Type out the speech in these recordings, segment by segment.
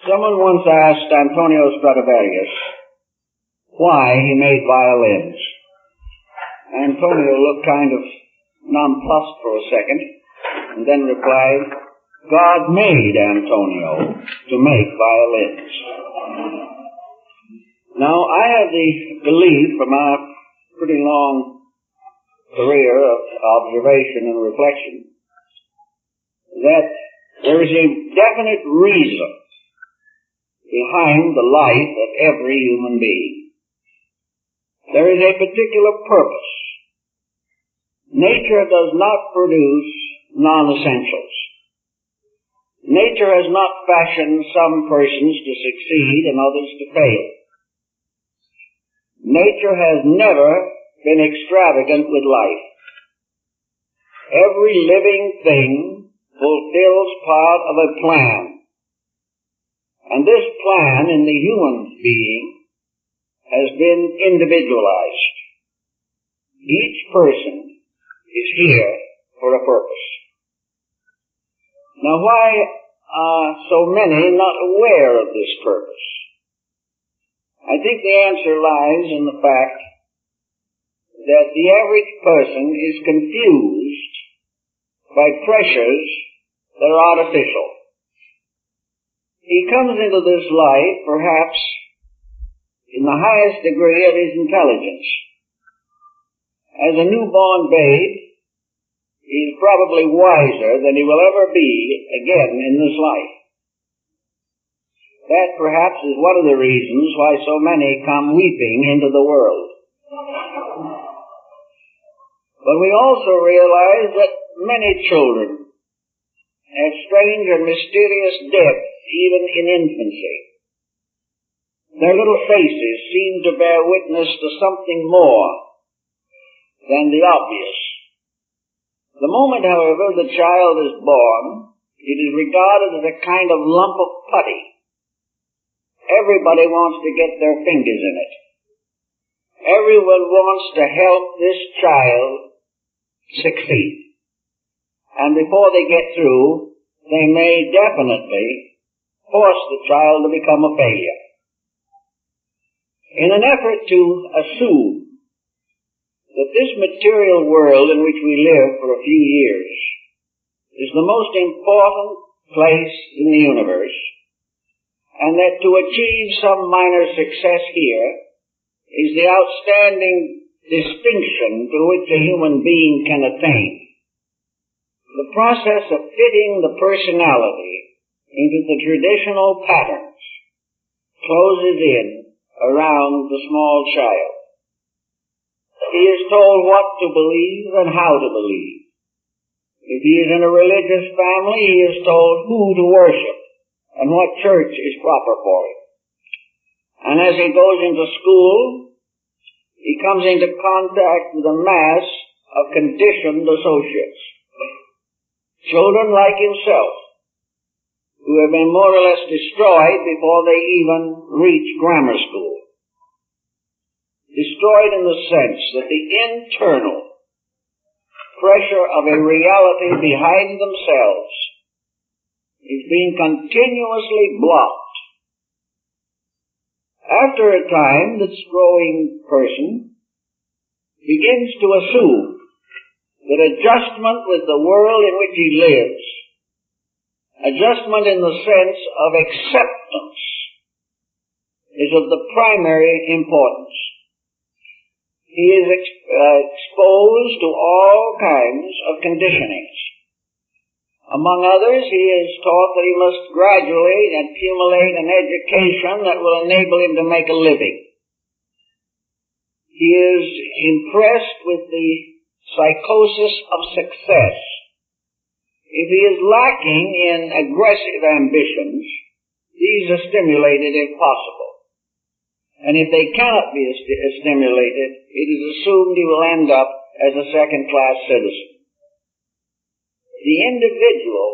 Someone once asked Antonio Stradivarius why he made violins. Antonio looked kind of nonplussed for a second and then replied, God made Antonio to make violins. Now, I have the belief from our pretty long career of observation and reflection that there is a definite reason behind the life of every human being. There is a particular purpose. Nature does not produce non-essentials. Nature has not fashioned some persons to succeed and others to fail. Nature has never been extravagant with life. Every living thing fulfills part of a plan. And this plan in the human being has been individualized. Each person is here for a purpose. Now, why are so many not aware of this purpose? I think the answer lies in the fact that the average person is confused by pressures that are artificial. He comes into this life, perhaps, in the highest degree of his intelligence. As a newborn babe, he is probably wiser than he will ever be again in this life. That perhaps is one of the reasons why so many come weeping into the world. But we also realize that many children have strange and mysterious depths even in infancy. Their little faces seem to bear witness to something more than the obvious. The moment, however, the child is born, it is regarded as a kind of lump of putty. Everybody wants to get their fingers in it. Everyone wants to help this child succeed. And before they get through, they may definitely force the child to become a failure. In an effort to assume that this material world in which we live for a few years is the most important place in the universe, and that to achieve some minor success here is the outstanding distinction to which a human being can attain. The process of fitting the personality into the traditional patterns closes in around the small child. He is told what to believe and how to believe. If he is in a religious family, he is told who to worship and what church is proper for him. And as he goes into school, he comes into contact with a mass of conditioned associates. Children like himself, who have been more or less destroyed before they even reach grammar school. Destroyed in the sense that the internal pressure of a reality behind themselves is being continuously blocked. After a time, this growing person begins to assume that adjustment with the world in which he lives, adjustment in the sense of acceptance, is of the primary importance. He is exposed to all kinds of conditionings. Among others, he is taught that he must gradually accumulate an education that will enable him to make a living. He is impressed with the psychosis of success. If he is lacking in aggressive ambitions, these are stimulated if possible. And if they cannot be stimulated, it is assumed he will end up as a second-class citizen. The individual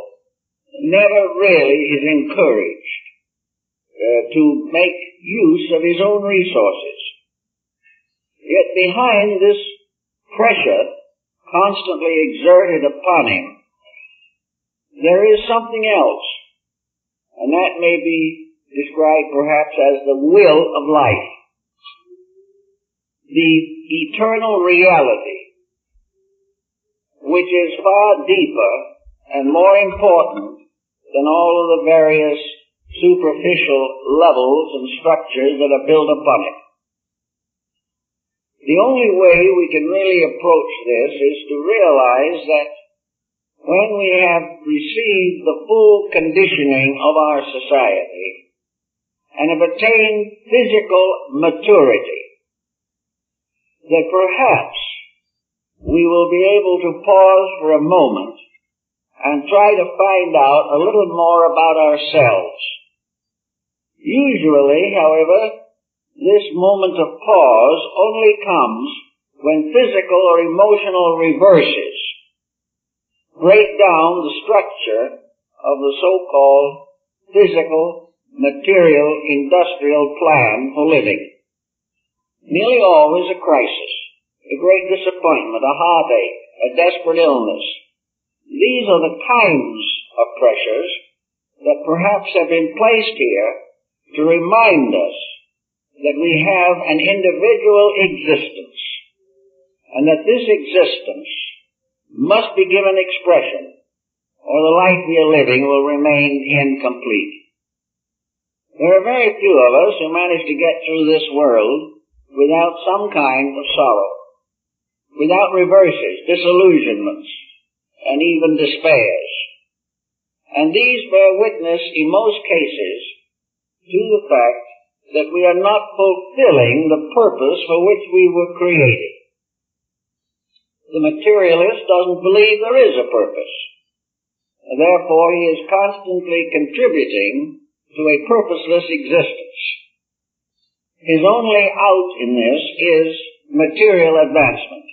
never really is encouraged to make use of his own resources. Yet behind this pressure constantly exerted upon him, there is something else, and that may be described perhaps as the will of life, the eternal reality, which is far deeper and more important than all of the various superficial levels and structures that are built upon it. The only way we can really approach this is to realize that when we have received the full conditioning of our society and have attained physical maturity, that perhaps we will be able to pause for a moment and try to find out a little more about ourselves. Usually, however, this moment of pause only comes when physical or emotional reverses break down the structure of the so-called physical, material, industrial plan for living. Nearly always a crisis, a great disappointment, a heartache, a desperate illness. These are the kinds of pressures that perhaps have been placed here to remind us that we have an individual existence, and that this existence must be given expression, or the life we are living will remain incomplete. There are very few of us who manage to get through this world without some kind of sorrow, without reverses, disillusionments, and even despairs. And these bear witness, in most cases, to the fact that we are not fulfilling the purpose for which we were created. The materialist doesn't believe there is a purpose, and therefore he is constantly contributing to a purposeless existence. His only out in this is material advancement.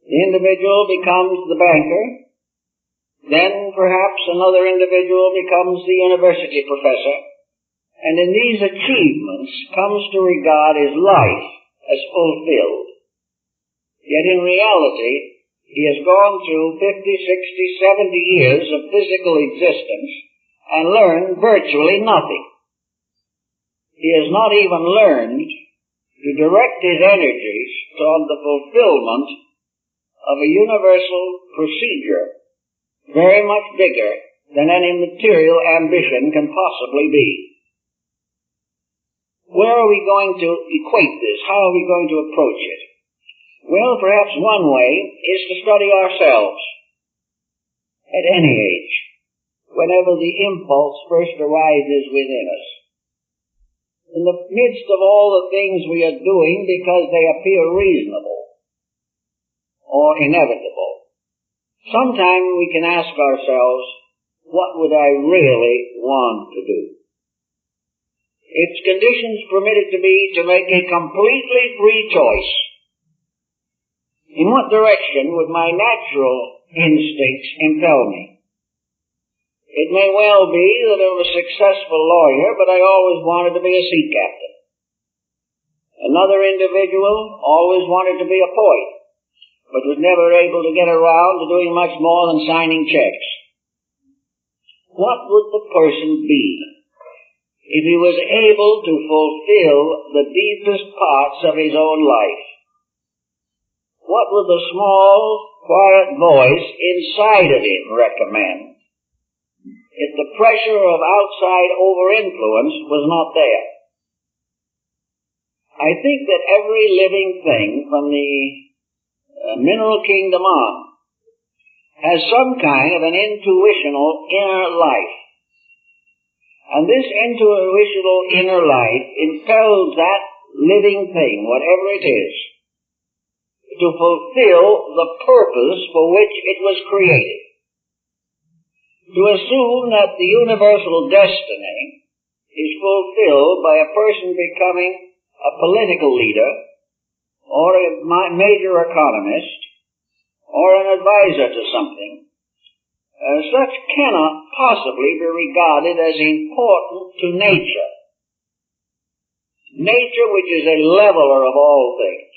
The individual becomes the banker, then perhaps another individual becomes the university professor, and in these achievements comes to regard his life as fulfilled. Yet in reality, he has gone through 50, 60, 70 years of physical existence and learned virtually nothing. He has not even learned to direct his energies toward the fulfillment of a universal procedure very much bigger than any material ambition can possibly be. Where are we going to equate this? How are we going to approach it? Well, perhaps one way is to study ourselves at any age, whenever the impulse first arises within us. In the midst of all the things we are doing because they appear reasonable or inevitable, sometimes we can ask ourselves, what would I really want to do? If conditions permit it to be, to make a completely free choice, in what direction would my natural instincts impel me? It may well be that I'm a successful lawyer, but I always wanted to be a sea captain. Another individual always wanted to be a poet, but was never able to get around to doing much more than signing checks. What would the person be if he was able to fulfill the deepest parts of his own life? What would the small, quiet voice inside of him recommend if the pressure of outside over-influence was not there? I think that every living thing from the mineral kingdom on has some kind of an intuitional inner life. And this intuitional inner life impels that living thing, whatever it is, to fulfill the purpose for which it was created. To assume that the universal destiny is fulfilled by a person becoming a political leader, or a major economist, or an advisor to something, such cannot possibly be regarded as important to nature. Nature, which is a leveler of all things.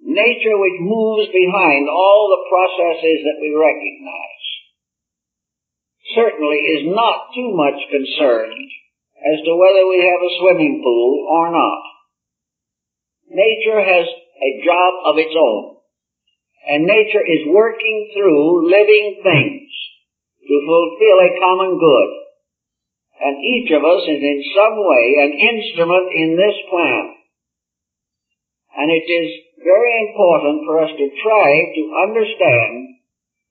Nature which moves behind all the processes that we recognize, certainly is not too much concerned as to whether we have a swimming pool or not. Nature has a job of its own, and nature is working through living things to fulfill a common good. And each of us is in some way an instrument in this plan. And it is very important for us to try to understand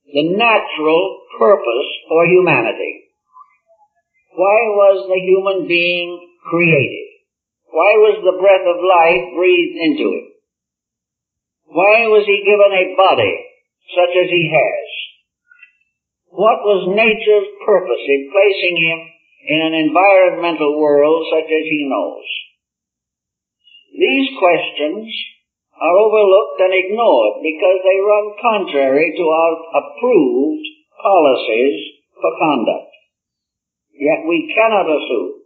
the natural purpose for humanity. Why was the human being created? Why was the breath of life breathed into him? Why was he given a body such as he has? What was nature's purpose in placing him in an environmental world such as he knows? These questions are overlooked and ignored because they run contrary to our approved policies for conduct. Yet we cannot assume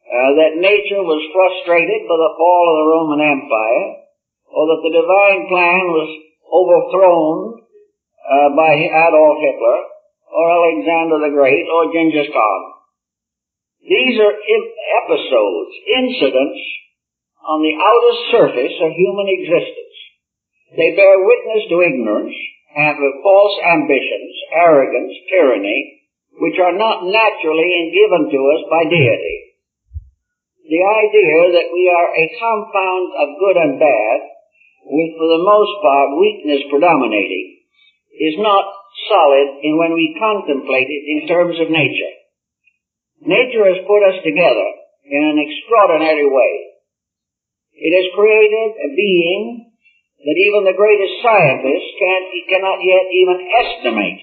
that nature was frustrated by the fall of the Roman Empire, or that the divine plan was overthrown by Adolf Hitler, or Alexander the Great, or Genghis Khan. These are episodes, incidents on the outer surface of human existence. They bear witness to ignorance and with false ambitions, arrogance, tyranny, which are not naturally given to us by deity. The idea that we are a compound of good and bad, with for the most part weakness predominating, is not solid in when we contemplate it in terms of nature. Nature has put us together in an extraordinary way. It has created a being that even the greatest scientists cannot yet even estimate.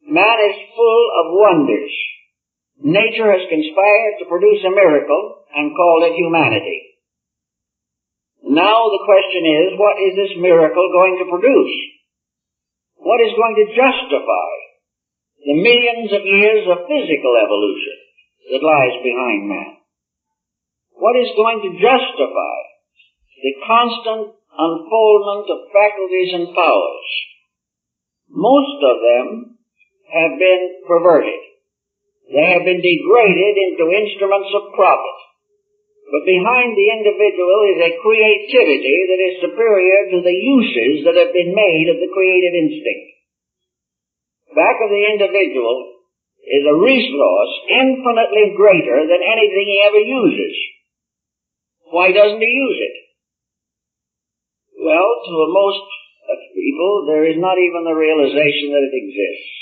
Man is full of wonders. Nature has conspired to produce a miracle and called it humanity. Now the question is, what is this miracle going to produce? What is going to justify the millions of years of physical evolution that lies behind man? What is going to justify the constant unfoldment of faculties and powers? Most of them have been perverted. They have been degraded into instruments of profit. But behind the individual is a creativity that is superior to the uses that have been made of the creative instinct. Back of the individual is a resource infinitely greater than anything he ever uses. Why doesn't he use it? Well, to most people, there is not even the realization that it exists.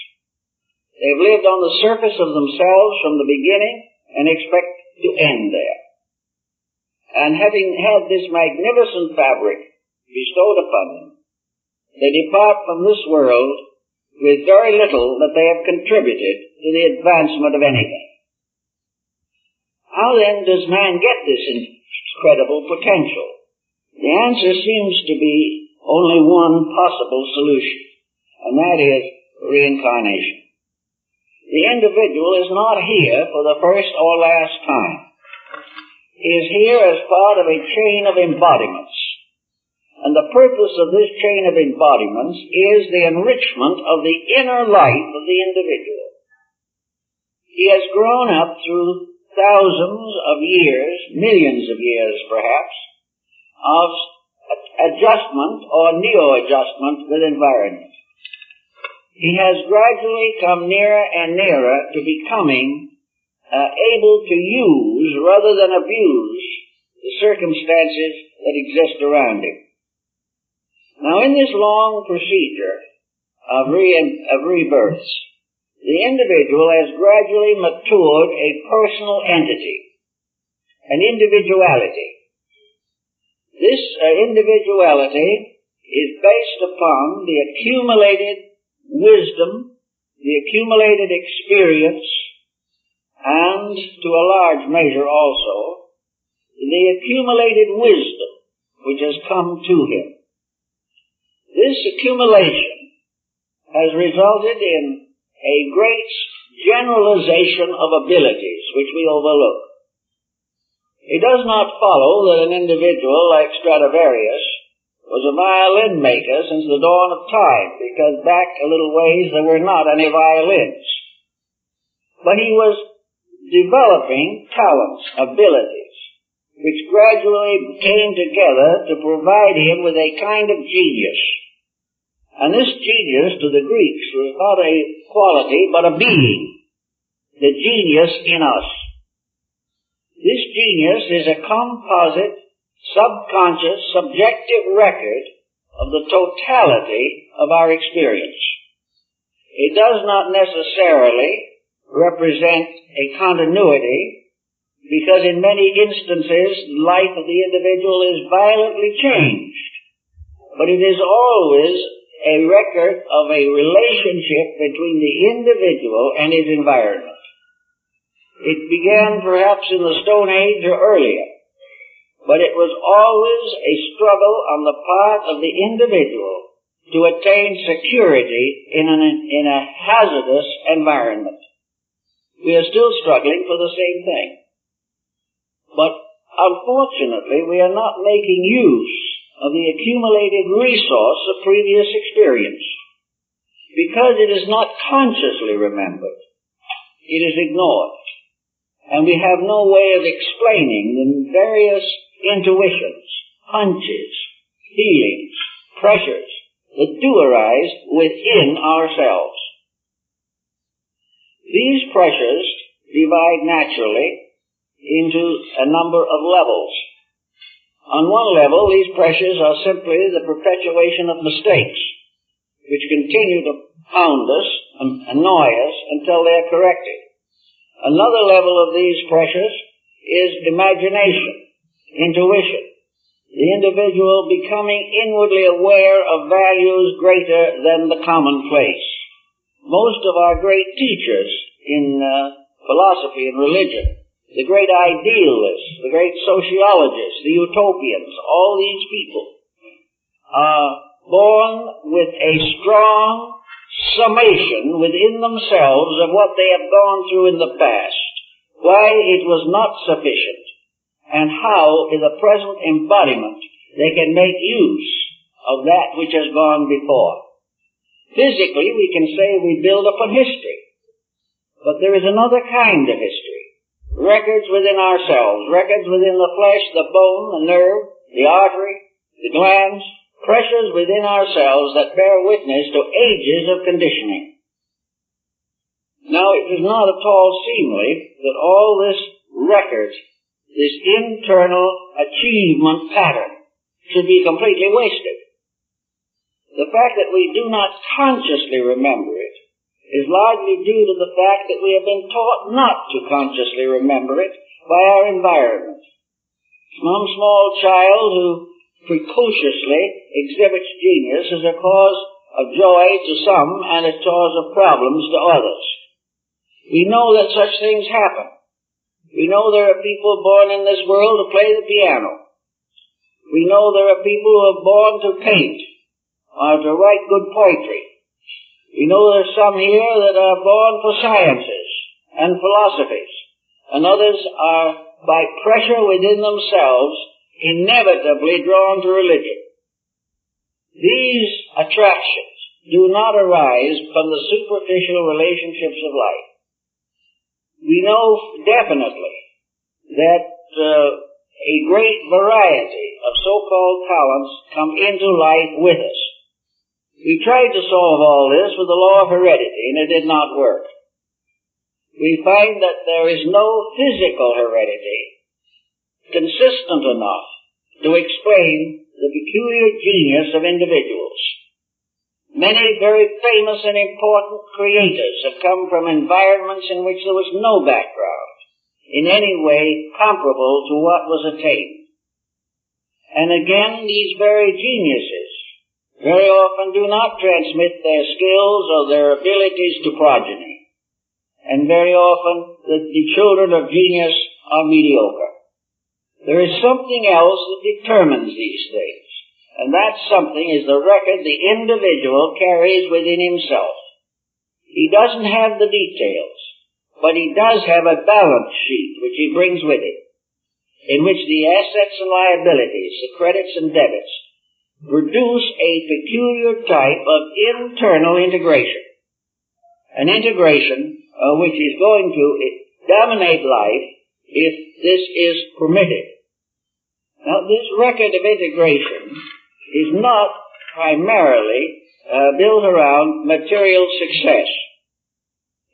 They've lived on the surface of themselves from the beginning and expect to end there. And having had this magnificent fabric bestowed upon them, they depart from this world with very little that they have contributed to the advancement of anything. How then does man get this incredible potential? The answer seems to be only one possible solution, and that is reincarnation. The individual is not here for the first or last time. He is here as part of a chain of embodiments. And the purpose of this chain of embodiments is the enrichment of the inner life of the individual. He has grown up through thousands of years, millions of years perhaps, of adjustment or neo-adjustment with environment. He has gradually come nearer and nearer to becoming able to use rather than abuse the circumstances that exist around him. Now, in this long procedure of rebirths, the individual has gradually matured a personal entity, an individuality. This individuality is based upon the accumulated wisdom, the accumulated experience, and to a large measure also, the accumulated wisdom which has come to him. This accumulation has resulted in a great generalization of abilities which we overlook. It does not follow that an individual like Stradivarius was a violin maker since the dawn of time, because back a little ways there were not any violins. But he was developing talents, abilities, which gradually came together to provide him with a kind of genius. And this genius to the Greeks was not a quality, but a being, the genius in us. This genius is a composite, subconscious, subjective record of the totality of our experience. It does not necessarily represent a continuity, because in many instances the life of the individual is violently changed. But it is always a record of a relationship between the individual and his environment. It began perhaps in the Stone Age or earlier, but it was always a struggle on the part of the individual to attain security in a hazardous environment. We are still struggling for the same thing. But unfortunately, we are not making use of the accumulated resource of previous experience, because it is not consciously remembered. It is ignored. And we have no way of explaining the various intuitions, hunches, feelings, pressures that do arise within ourselves. These pressures divide naturally into a number of levels. On one level, these pressures are simply the perpetuation of mistakes, which continue to pound us and annoy us until they are corrected. Another level of these pressures is imagination, intuition, the individual becoming inwardly aware of values greater than the commonplace. Most of our great teachers in philosophy and religion, the great idealists, the great sociologists, the utopians, all these people are born with a strong summation within themselves of what they have gone through in the past, why it was not sufficient, and how in the present embodiment they can make use of that which has gone before. Physically, we can say we build upon history, but there is another kind of history. Records within ourselves, records within the flesh, the bone, the nerve, the artery, the glands, pressures within ourselves that bear witness to ages of conditioning. Now, it is not at all seemly that all this record, this internal achievement pattern, should be completely wasted. The fact that we do not consciously remember it is largely due to the fact that we have been taught not to consciously remember it by our environment. Some small child who precociously exhibits genius is a cause of joy to some and a cause of problems to others. We know that such things happen. We know there are people born in this world to play the piano. We know there are people who are born to paint or to write good poetry. We know there are some here that are born for sciences and philosophies, and others are, by pressure within themselves, inevitably drawn to religion. These attractions do not arise from the superficial relationships of life. We know definitely that a great variety of so-called talents come into life with us. We tried to solve all this with the law of heredity, and it did not work. We find that there is no physical heredity consistent enough to explain the peculiar genius of individuals. Many very famous and important creators have come from environments in which there was no background in any way comparable to what was attained. And again, these very geniuses very often do not transmit their skills or their abilities to progeny. And very often the children of genius are mediocre. There is something else that determines these things, and that something is the record the individual carries within himself. He doesn't have the details, but he does have a balance sheet which he brings with him, in which the assets and liabilities, the credits and debits, produce a peculiar type of internal integration. An integration which is going to dominate life if this is permitted. Now, this record of integration is not primarily built around material success.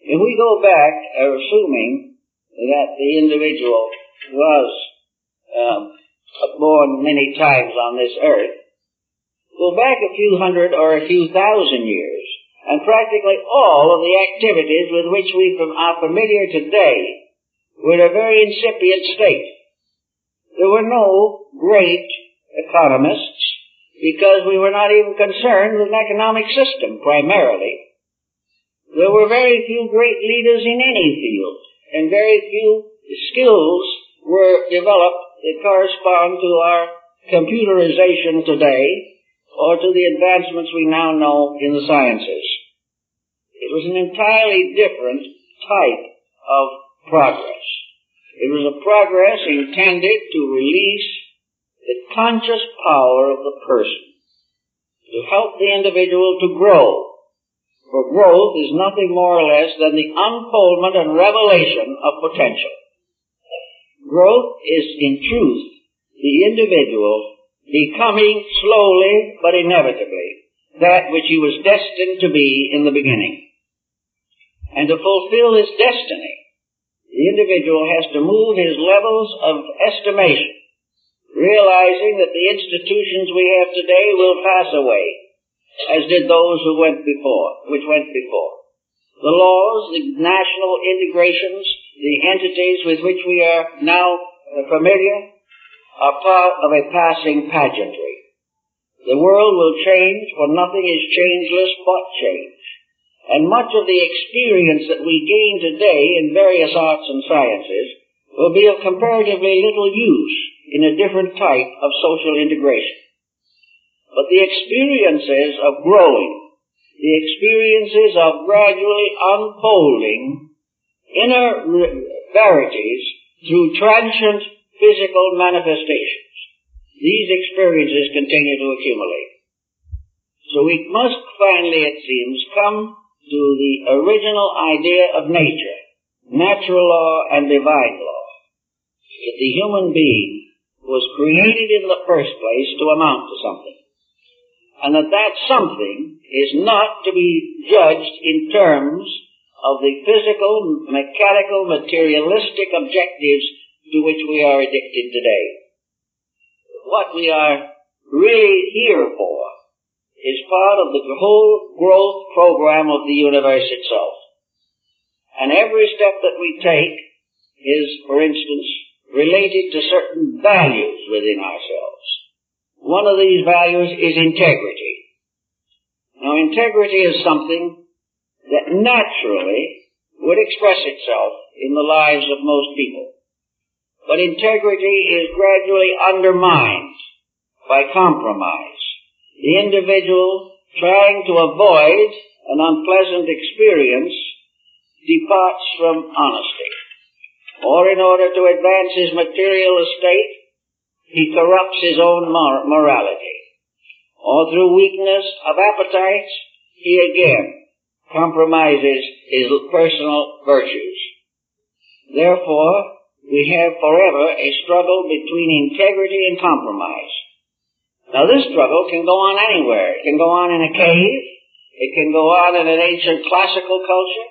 If we go back, assuming that the individual was born many times on this earth, go back a few hundred or a few thousand years, and practically all of the activities with which we are familiar today were in a very incipient state. There were no great economists because we were not even concerned with an economic system primarily. There were very few great leaders in any field, and very few skills were developed that correspond to our computerization today or to the advancements we now know in the sciences. It was an entirely different type of progress. It was a progress intended to release the conscious power of the person, to help the individual to grow. For growth is nothing more or less than the unfoldment and revelation of potential. Growth is, in truth, the individual becoming slowly but inevitably that which he was destined to be in the beginning. And to fulfill this destiny, the individual has to move his levels of estimation, realizing that the institutions we have today will pass away, as did those which went before. The laws, the national integrations, the entities with which we are now familiar are part of a passing pageantry. The world will change, for nothing is changeless but change. And much of the experience that we gain today in various arts and sciences will be of comparatively little use in a different type of social integration. But the experiences of growing, the experiences of gradually unfolding inner verities through transient physical manifestations, these experiences continue to accumulate. So we must finally, it seems, come to the original idea of nature, natural law and divine law, that the human being was created in the first place to amount to something, and that something is not to be judged in terms of the physical, mechanical, materialistic objectives to which we are addicted today. What we are really here for is part of the whole growth program of the universe itself. And every step that we take is, for instance, related to certain values within ourselves. One of these values is integrity. Now, integrity is something that naturally would express itself in the lives of most people. But integrity is gradually undermined by compromise. The individual, trying to avoid an unpleasant experience, departs from honesty. Or in order to advance his material estate, he corrupts his own morality. Or through weakness of appetites, he again compromises his personal virtues. Therefore, we have forever a struggle between integrity and compromise. Now, this struggle can go on anywhere. It can go on in a cave. It can go on in an ancient classical culture.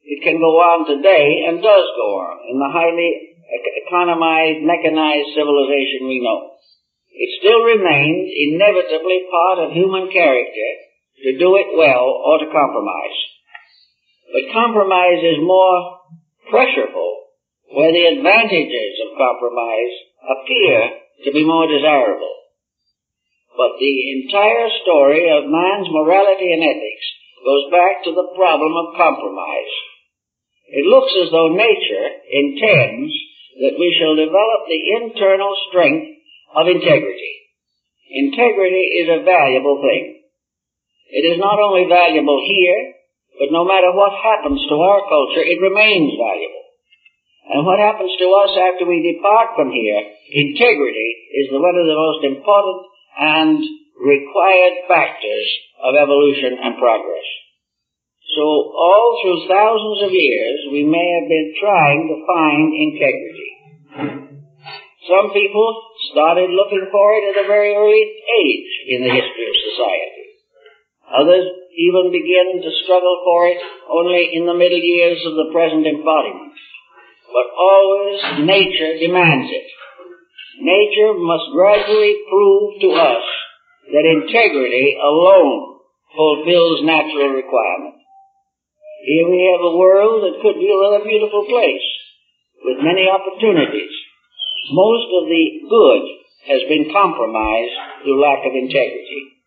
It can go on today, and does go on, in the highly economized, mechanized civilization we know. It still remains inevitably part of human character to do it well or to compromise. But compromise is more pressureful where the advantages of compromise appear to be more desirable. But the entire story of man's morality and ethics goes back to the problem of compromise. It looks as though nature intends that we shall develop the internal strength of integrity. Integrity is a valuable thing. It is not only valuable here, but no matter what happens to our culture, it remains valuable. And what happens to us after we depart from here, integrity is one of the most important and required factors of evolution and progress. So all through thousands of years, we may have been trying to find integrity. Some people started looking for it at a very early age in the history of society. Others even begin to struggle for it only in the middle years of the present embodiment. But always nature demands it. Nature must gradually prove to us that integrity alone fulfills natural requirement. Here we have a world that could be a rather beautiful place with many opportunities. Most of the good has been compromised through lack of integrity.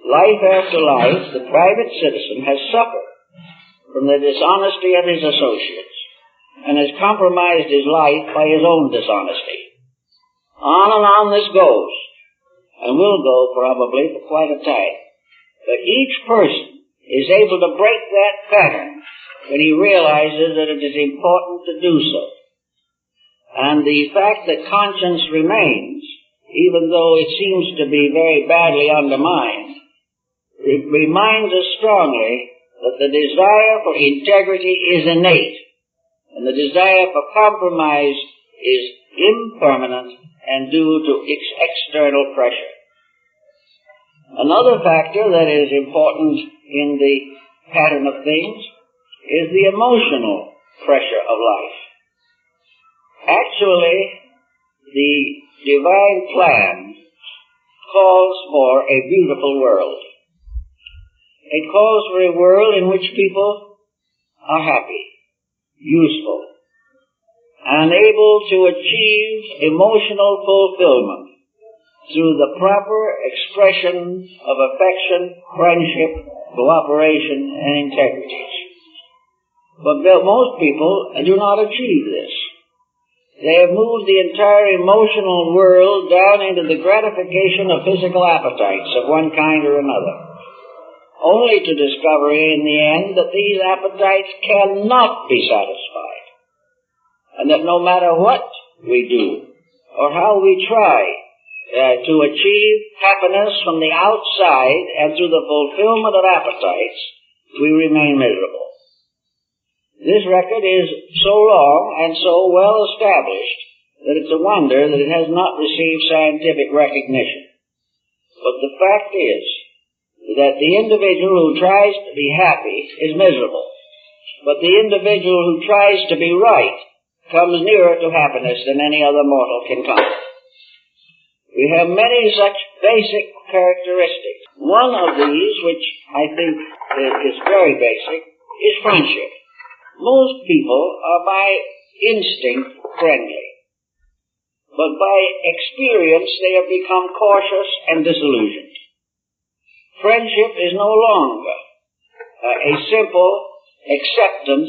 Life after life, the private citizen has suffered from the dishonesty of his associates and has compromised his life by his own dishonesty. On and on this goes, and will go probably for quite a time. But each person is able to break that pattern when he realizes that it is important to do so. And the fact that conscience remains, even though it seems to be very badly undermined, it reminds us strongly that the desire for integrity is innate, and the desire for compromise is impermanent and due to external pressure. Another factor that is important in the pattern of things is the emotional pressure of life. Actually, the divine plan calls for a beautiful world. It calls for a world in which people are happy, useful, and able to achieve emotional fulfillment through the proper expression of affection, friendship, cooperation, and integrity. But most people do not achieve this. They have moved the entire emotional world down into the gratification of physical appetites of one kind or another, only to discover in the end that these appetites cannot be satisfied, and that no matter what we do or how we try to achieve happiness from the outside and through the fulfillment of appetites, we remain miserable. This record is so long and so well established that it's a wonder that it has not received scientific recognition. But the fact is that the individual who tries to be happy is miserable, but the individual who tries to be right comes nearer to happiness than any other mortal can come. We have many such basic characteristics. One of these, which I think is very basic, is friendship. Most people are by instinct friendly, but by experience they have become cautious and disillusioned. Friendship is no longer a simple acceptance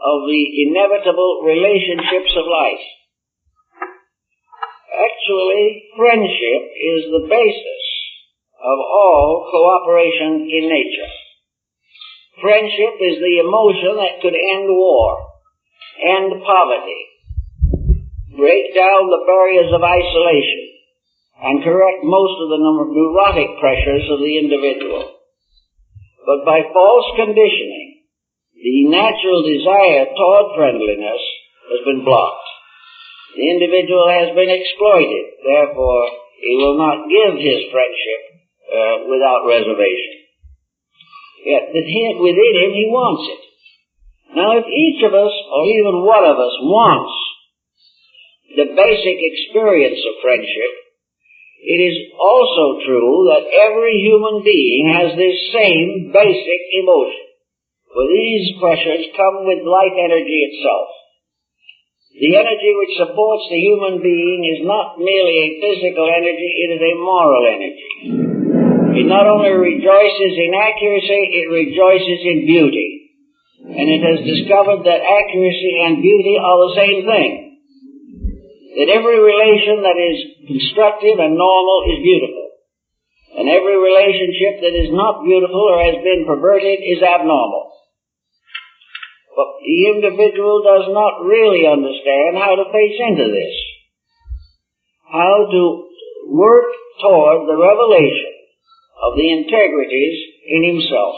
of the inevitable relationships of life. Actually, friendship is the basis of all cooperation in nature. Friendship is the emotion that could end war, end poverty, break down the barriers of isolation, and correct most of the neurotic pressures of the individual. But by false conditioning, the natural desire toward friendliness has been blocked. The individual has been exploited, therefore he will not give his friendship without reservation. Yet within him he wants it. Now if each of us, or even one of us, wants the basic experience of friendship, it is also true that every human being has this same basic emotion, for these pressures come with life energy itself. The energy which supports the human being is not merely a physical energy, it is a moral energy. It not only rejoices in accuracy, it rejoices in beauty. And it has discovered that accuracy and beauty are the same thing. That every relation that is constructive and normal is beautiful. And every relationship that is not beautiful or has been perverted is abnormal. But the individual does not really understand how to face into this. How to work toward the revelation of the integrities in himself.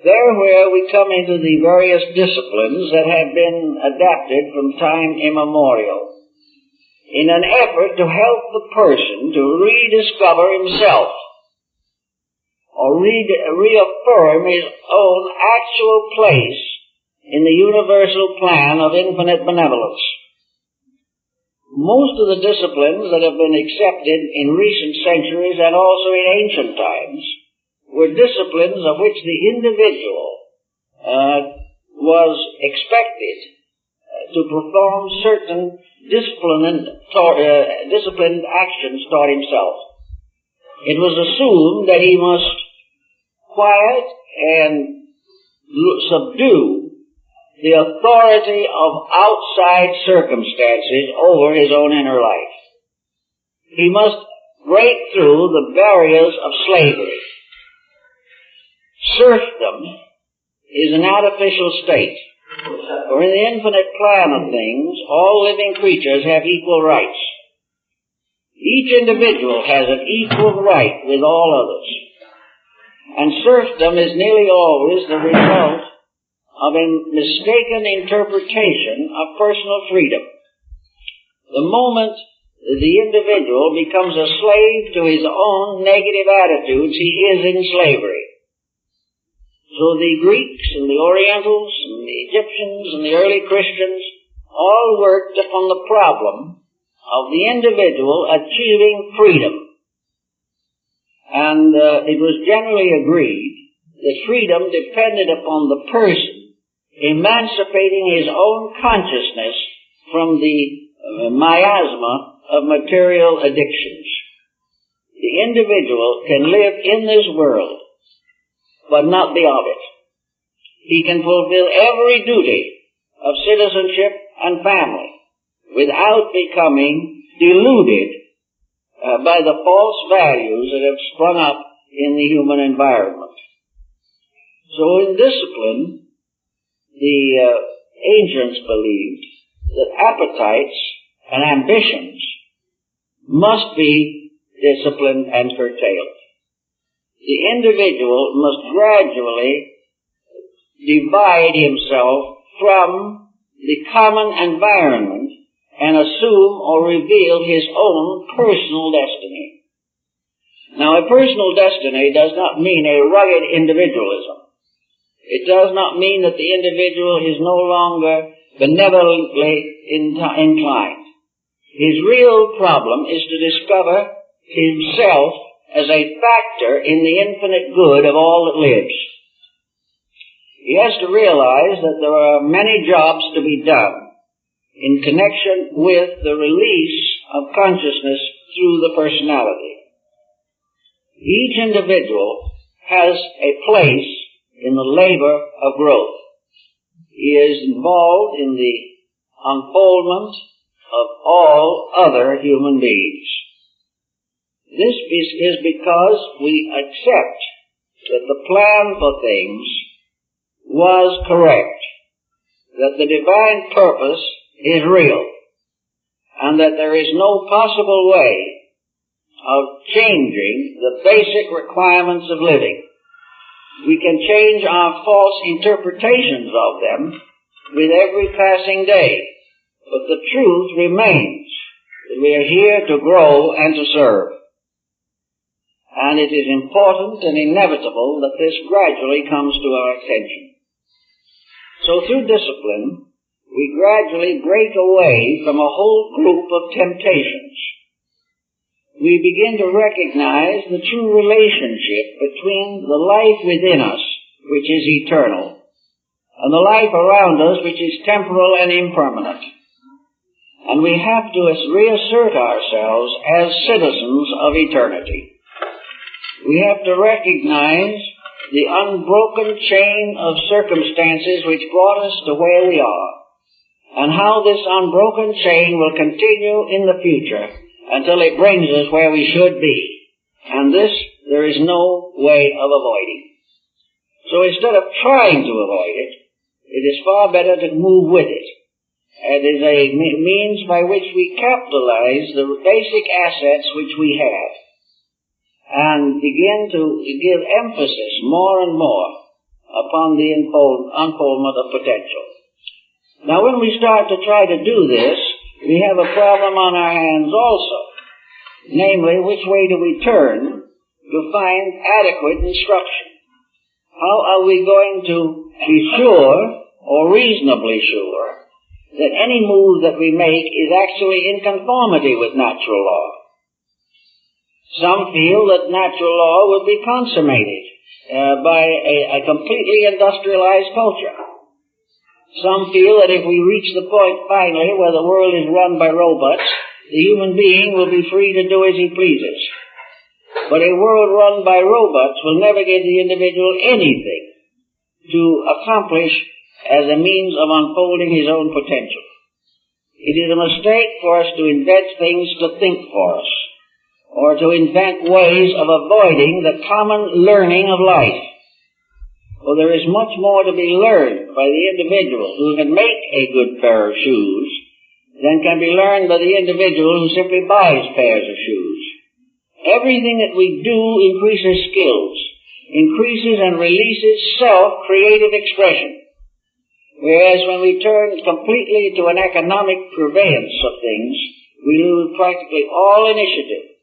There where we come into the various disciplines that have been adapted from time immemorial in an effort to help the person to rediscover himself or reaffirm his own actual place in the universal plan of infinite benevolence. Most of the disciplines that have been accepted in recent centuries and also in ancient times were disciplines of which the individual was expected to perform certain disciplined actions toward himself. It was assumed that he must quiet and subdue the authority of outside circumstances over his own inner life. He must break through the barriers of slavery. Serfdom is an artificial state, for in the infinite plan of things, all living creatures have equal rights. Each individual has an equal right with all others. And serfdom is nearly always the result of a mistaken interpretation of personal freedom. The moment the individual becomes a slave to his own negative attitudes, he is in slavery. So the Greeks and the Orientals and the Egyptians and the early Christians all worked upon the problem of the individual achieving freedom. And it was generally agreed that freedom depended upon the person emancipating his own consciousness from the miasma of material addictions. The individual can live in this world but not be of it. He can fulfill every duty of citizenship and family without becoming deluded by the false values that have sprung up in the human environment. So in discipline, the ancients believed that appetites and ambitions must be disciplined and curtailed. The individual must gradually divide himself from the common environment and assume or reveal his own personal destiny. Now, a personal destiny does not mean a rugged individualism. It does not mean that the individual is no longer benevolently inclined. His real problem is to discover himself as a factor in the infinite good of all that lives. He has to realize that there are many jobs to be done in connection with the release of consciousness through the personality. Each individual has a place in the labor of growth. He is involved in the unfoldment of all other human beings. This is because we accept that the plan for things was correct, that the divine purpose is real, and that there is no possible way of changing the basic requirements of living. We can change our false interpretations of them with every passing day, but the truth remains that we are here to grow and to serve. And it is important and inevitable that this gradually comes to our attention. So through discipline, we gradually break away from a whole group of temptations. We begin to recognize the true relationship between the life within us, which is eternal, and the life around us, which is temporal and impermanent. And we have to reassert ourselves as citizens of eternity. We have to recognize the unbroken chain of circumstances which brought us to where we are, and how this unbroken chain will continue in the future until it brings us where we should be. And this there is no way of avoiding. So instead of trying to avoid it, it is far better to move with it. It is a means by which we capitalize the basic assets which we have, and begin to give emphasis more and more upon the unfoldment of potential. Now, when we start to try to do this, we have a problem on our hands also. Namely, which way do we turn to find adequate instruction? How are we going to be sure, or reasonably sure, that any move that we make is actually in conformity with natural law? Some feel that natural law would be consummated by a completely industrialized culture. Some feel that if we reach the point finally where the world is run by robots, the human being will be free to do as he pleases. But a world run by robots will never give the individual anything to accomplish as a means of unfolding his own potential. It is a mistake for us to invent things to think for us, or to invent ways of avoiding the common learning of life. For there is much more to be learned by the individual who can make a good pair of shoes than can be learned by the individual who simply buys pairs of shoes. Everything that we do increases skills, increases and releases self-creative expression. Whereas when we turn completely to an economic purveyance of things, we lose practically all initiative.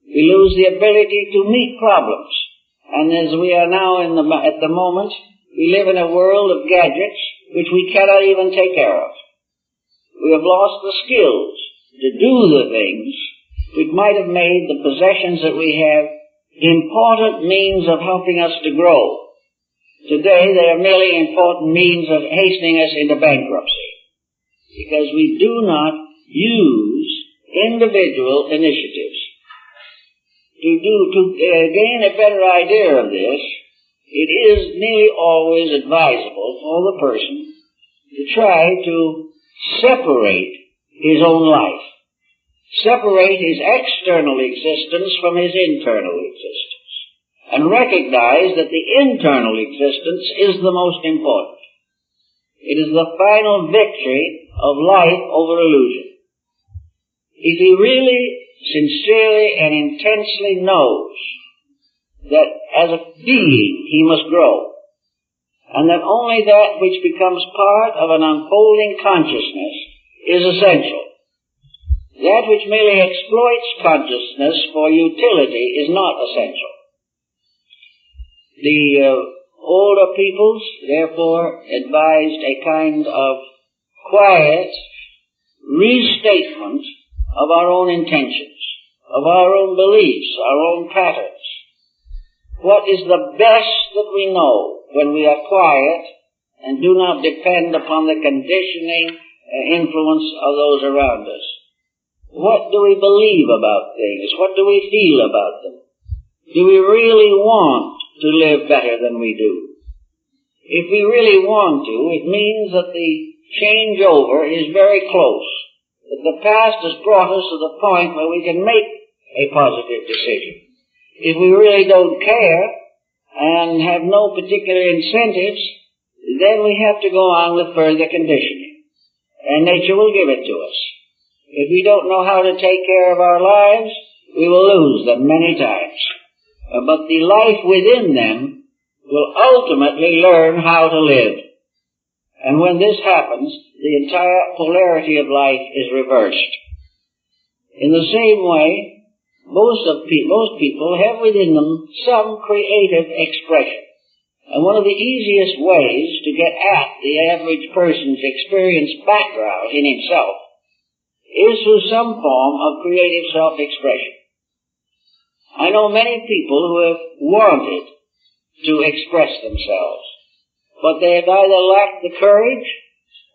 We lose the ability to meet problems. And as we are now at the moment, we live in a world of gadgets which we cannot even take care of. We have lost the skills to do the things which might have made the possessions that we have important means of helping us to grow. Today they are merely important means of hastening us into bankruptcy, because we do not use individual initiatives. To gain a better idea of this, it is nearly always advisable for the person to try to separate his own life, separate his external existence from his internal existence, and recognize that the internal existence is the most important. It is the final victory of life over illusion. If he really sincerely and intensely knows that as a being he must grow, and that only that which becomes part of an unfolding consciousness is essential. That which merely exploits consciousness for utility is not essential. The older peoples, therefore, advised a kind of quiet restatement of our own intentions, of our own beliefs, our own patterns. What is the best that we know when we are quiet and do not depend upon the conditioning influence of those around us? What do we believe about things? What do we feel about them? Do we really want to live better than we do? If we really want to, it means that the changeover is very close. That the past has brought us to the point where we can make a positive decision. If we really don't care and have no particular incentives, then we have to go on with further conditioning. And nature will give it to us. If we don't know how to take care of our lives, we will lose them many times. But the life within them will ultimately learn how to live. And when this happens, the entire polarity of life is reversed. In the same way, most people have within them some creative expression. And one of the easiest ways to get at the average person's experience background in himself is through some form of creative self-expression. I know many people who have wanted to express themselves, but they have either lacked the courage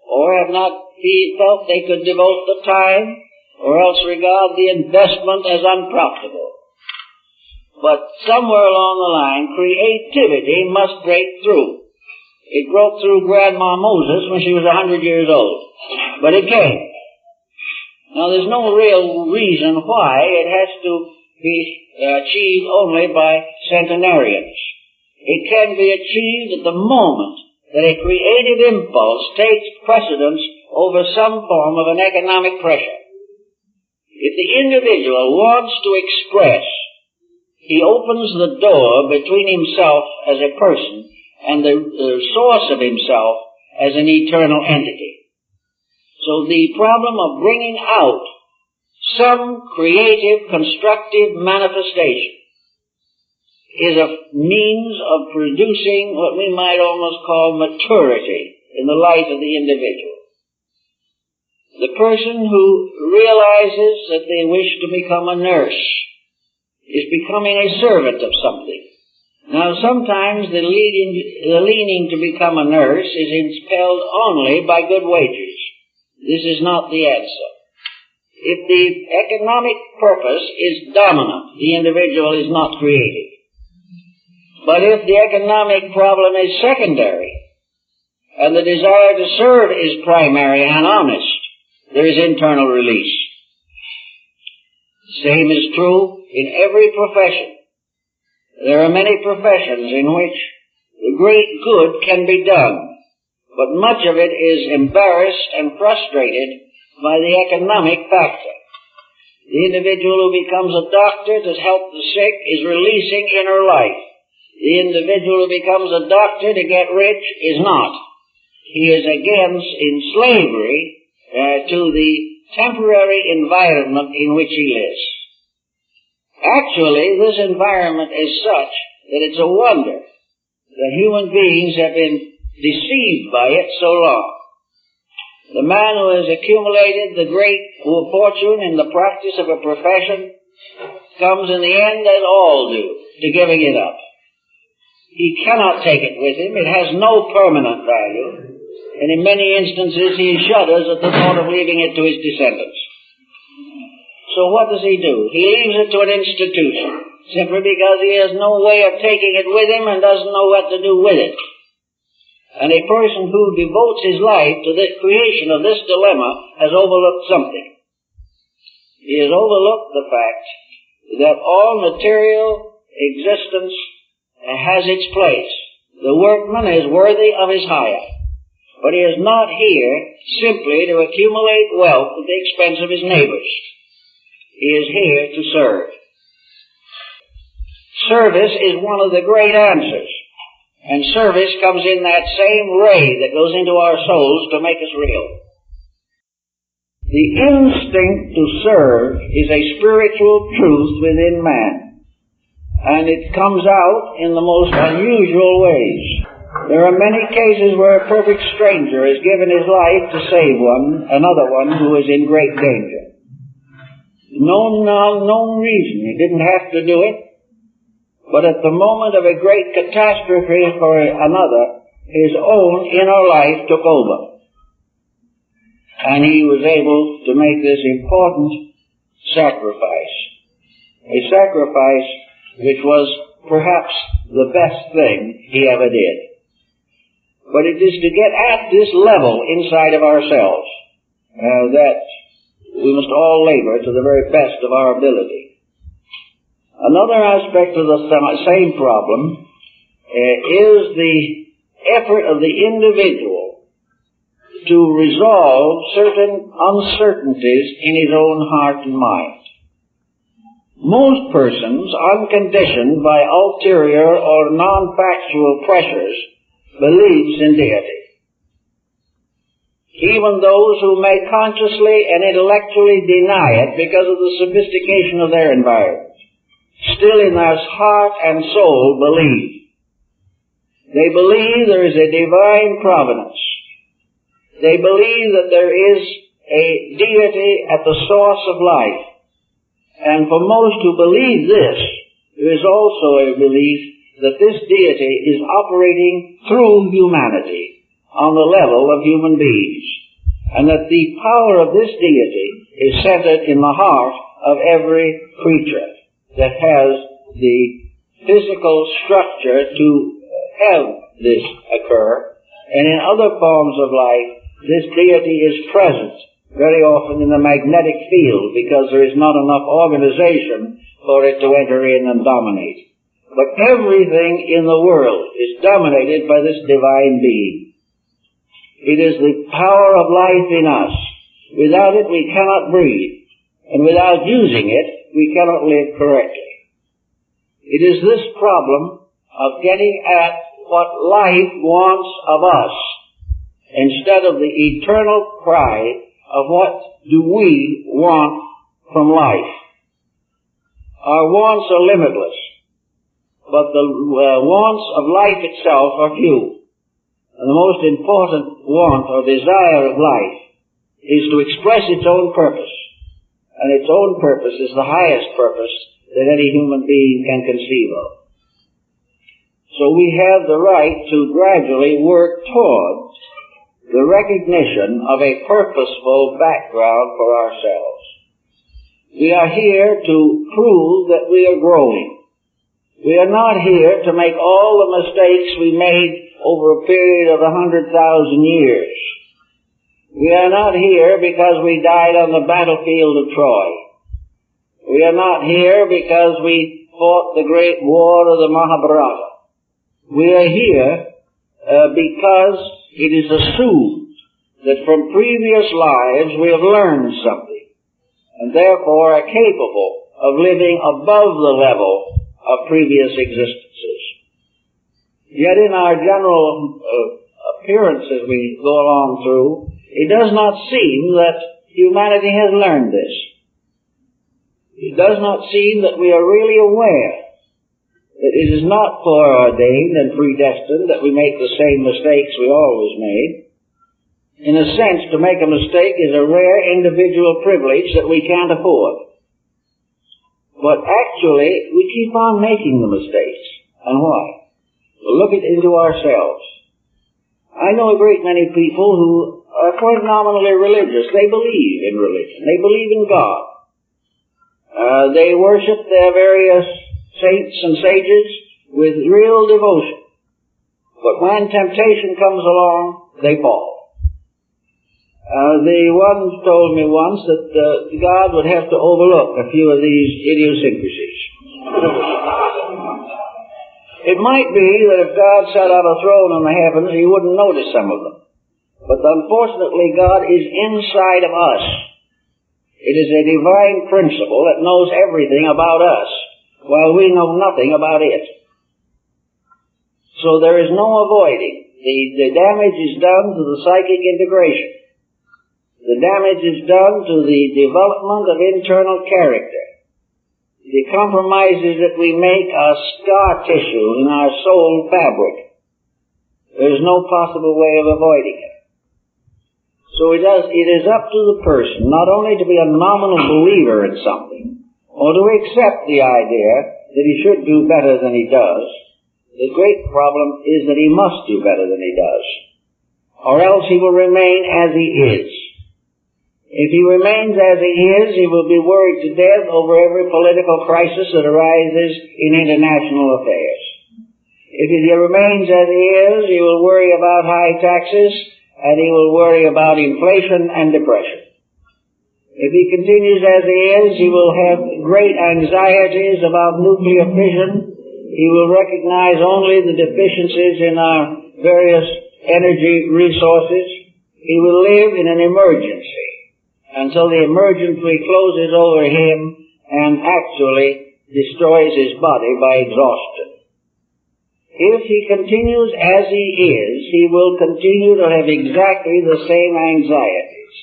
or have not felt they could devote the time, or else regard the investment as unprofitable. But somewhere along the line, creativity must break through. It broke through Grandma Moses when she was 100 years old, but it came. Now there's no real reason why it has to be achieved only by centenarians. It can be achieved at the moment that a creative impulse takes precedence over some form of an economic pressure. If the individual wants to express, he opens the door between himself as a person and the source of himself as an eternal entity. So the problem of bringing out some creative, constructive manifestation is a means of producing what we might almost call maturity in the life of the individual. The person who realizes that they wish to become a nurse is becoming a servant of something. Now, sometimes the leaning to become a nurse is impelled only by good wages. This is not the answer. If the economic purpose is dominant, the individual is not creative. But if the economic problem is secondary, and the desire to serve is primary and honest, there is internal release. The same is true in every profession. There are many professions in which the great good can be done, but much of it is embarrassed and frustrated by the economic factor. The individual who becomes a doctor to help the sick is releasing inner life. The individual who becomes a doctor to get rich is not. He is again in slavery to the temporary environment in which he lives. Actually, this environment is such that it's a wonder that human beings have been deceived by it so long. The man who has accumulated the great fortune in the practice of a profession comes in the end, as all do, to giving it up. He cannot take it with him. It has no permanent value. And in many instances he shudders at the thought of leaving it to his descendants. So what does he do? He leaves it to an institution, simply because he has no way of taking it with him and doesn't know what to do with it. And a person who devotes his life to the creation of this dilemma has overlooked something. He has overlooked the fact that all material existence has its place. The workman is worthy of his hire. But he is not here simply to accumulate wealth at the expense of his neighbors. He is here to serve. Service is one of the great answers. And service comes in that same ray that goes into our souls to make us real. The instinct to serve is a spiritual truth within man. And it comes out in the most unusual ways. There are many cases where a perfect stranger has given his life to save another one who is in great danger. No known reason. He didn't have to do it. But at the moment of a great catastrophe for another, his own inner life took over. And he was able to make this important sacrifice. A sacrifice which was perhaps the best thing he ever did. But it is to get at this level inside of ourselves that we must all labor to the very best of our ability. Another aspect of the same problem is the effort of the individual to resolve certain uncertainties in his own heart and mind. Most persons, unconditioned by ulterior or non-factual pressures, believes in deity. Even those who may consciously and intellectually deny it because of the sophistication of their environment, still in their heart and soul believe. They believe there is a divine providence. They believe that there is a deity at the source of life. And for most who believe this, there is also a belief that this deity is operating through humanity on the level of human beings, and that the power of this deity is centered in the heart of every creature that has the physical structure to have this occur. And in other forms of life, this deity is present very often in the magnetic field because there is not enough organization for it to enter in and dominate. But everything in the world is dominated by this divine being. It is the power of life in us. Without it, we cannot breathe. And without using it, we cannot live correctly. It is this problem of getting at what life wants of us, instead of the eternal cry of what do we want from life. Our wants are limitless, but the wants of life itself are few. And the most important want or desire of life is to express its own purpose. And its own purpose is the highest purpose that any human being can conceive of. So we have the right to gradually work towards the recognition of a purposeful background for ourselves. We are here to prove that we are growing. We are not here to make all the mistakes we made over a period of 100,000 years. We are not here because we died on the battlefield of Troy. We are not here because we fought the great war of the Mahabharata. We are here because it is assumed that from previous lives we have learned something, and therefore are capable of living above the level of previous existences. Yet in our general appearance as we go along through, it does not seem that humanity has learned this. It does not seem that we are really aware that it is not foreordained and predestined that we make the same mistakes we always made. In a sense, to make a mistake is a rare individual privilege that we can't afford. But actually, we keep on making the mistakes. And why? Well, look into ourselves. I know a great many people who are quite nominally religious. They believe in religion. They believe in God. They worship their various saints and sages with real devotion. But when temptation comes along, they fall. The one told me once that God would have to overlook a few of these idiosyncrasies. It might be that if God sat on a throne in the heavens, he wouldn't notice some of them. But unfortunately, God is inside of us. It is a divine principle that knows everything about us, while we know nothing about it. So there is no avoiding. The damage is done to the psychic integration. The damage is done to the development of internal character. The compromises that we make are scar tissue in our soul fabric. There is no possible way of avoiding it. So it is up to the person not only to be a nominal believer in something, or to accept the idea that he should do better than he does. The great problem is that he must do better than he does, or else he will remain as he is. If he remains as he is, he will be worried to death over every political crisis that arises in international affairs. If he remains as he is, he will worry about high taxes, and he will worry about inflation and depression. If he continues as he is, he will have great anxieties about nuclear fission. He will recognize only the deficiencies in our various energy resources. He will live in an emergency until the emergency closes over him and actually destroys his body by exhaustion. If he continues as he is, he will continue to have exactly the same anxieties.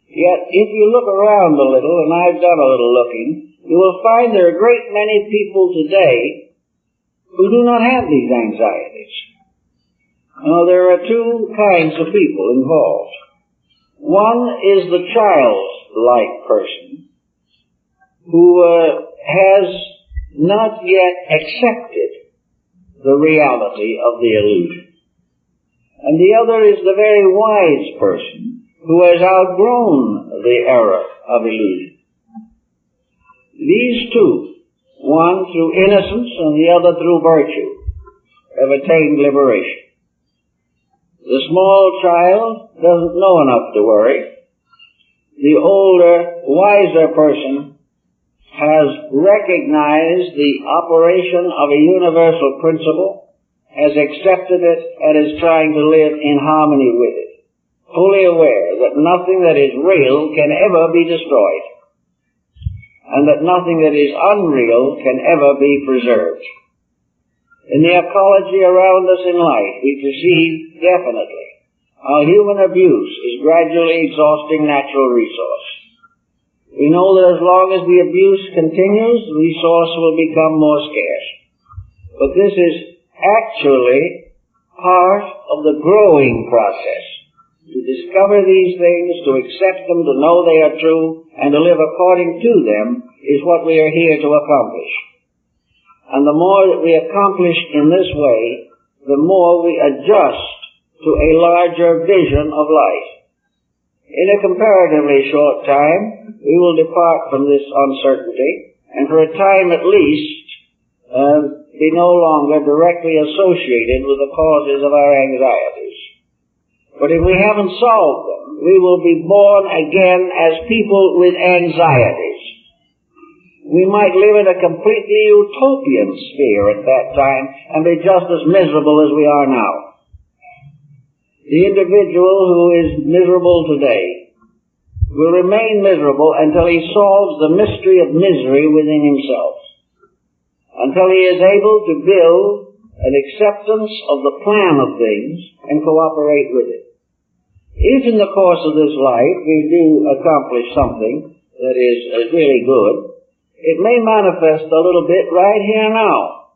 Yet, if you look around a little, and I've done a little looking, you will find there are a great many people today who do not have these anxieties. Now, there are two kinds of people involved. One is the childlike person who has not yet accepted the reality of the illusion. And the other is the very wise person who has outgrown the error of illusion. These two, one through innocence and the other through virtue, have attained liberation. The small child doesn't know enough to worry. The older, wiser person has recognized the operation of a universal principle, has accepted it, and is trying to live in harmony with it, fully aware that nothing that is real can ever be destroyed, and that nothing that is unreal can ever be preserved. In the ecology around us in life, we perceive definitely how human abuse is gradually exhausting natural resource. We know that as long as the abuse continues, the resource will become more scarce. But this is actually part of the growing process. To discover these things, to accept them, to know they are true, and to live according to them is what we are here to accomplish. And the more that we accomplish in this way, the more we adjust to a larger vision of life. In a comparatively short time, we will depart from this uncertainty, and for a time at least, be no longer directly associated with the causes of our anxieties. But if we haven't solved them, we will be born again as people with anxieties. We might live in a completely utopian sphere at that time and be just as miserable as we are now. The individual who is miserable today will remain miserable until he solves the mystery of misery within himself, until he is able to build an acceptance of the plan of things and cooperate with it. If in the course of this life we do accomplish something that is really good, it may manifest a little bit right here now.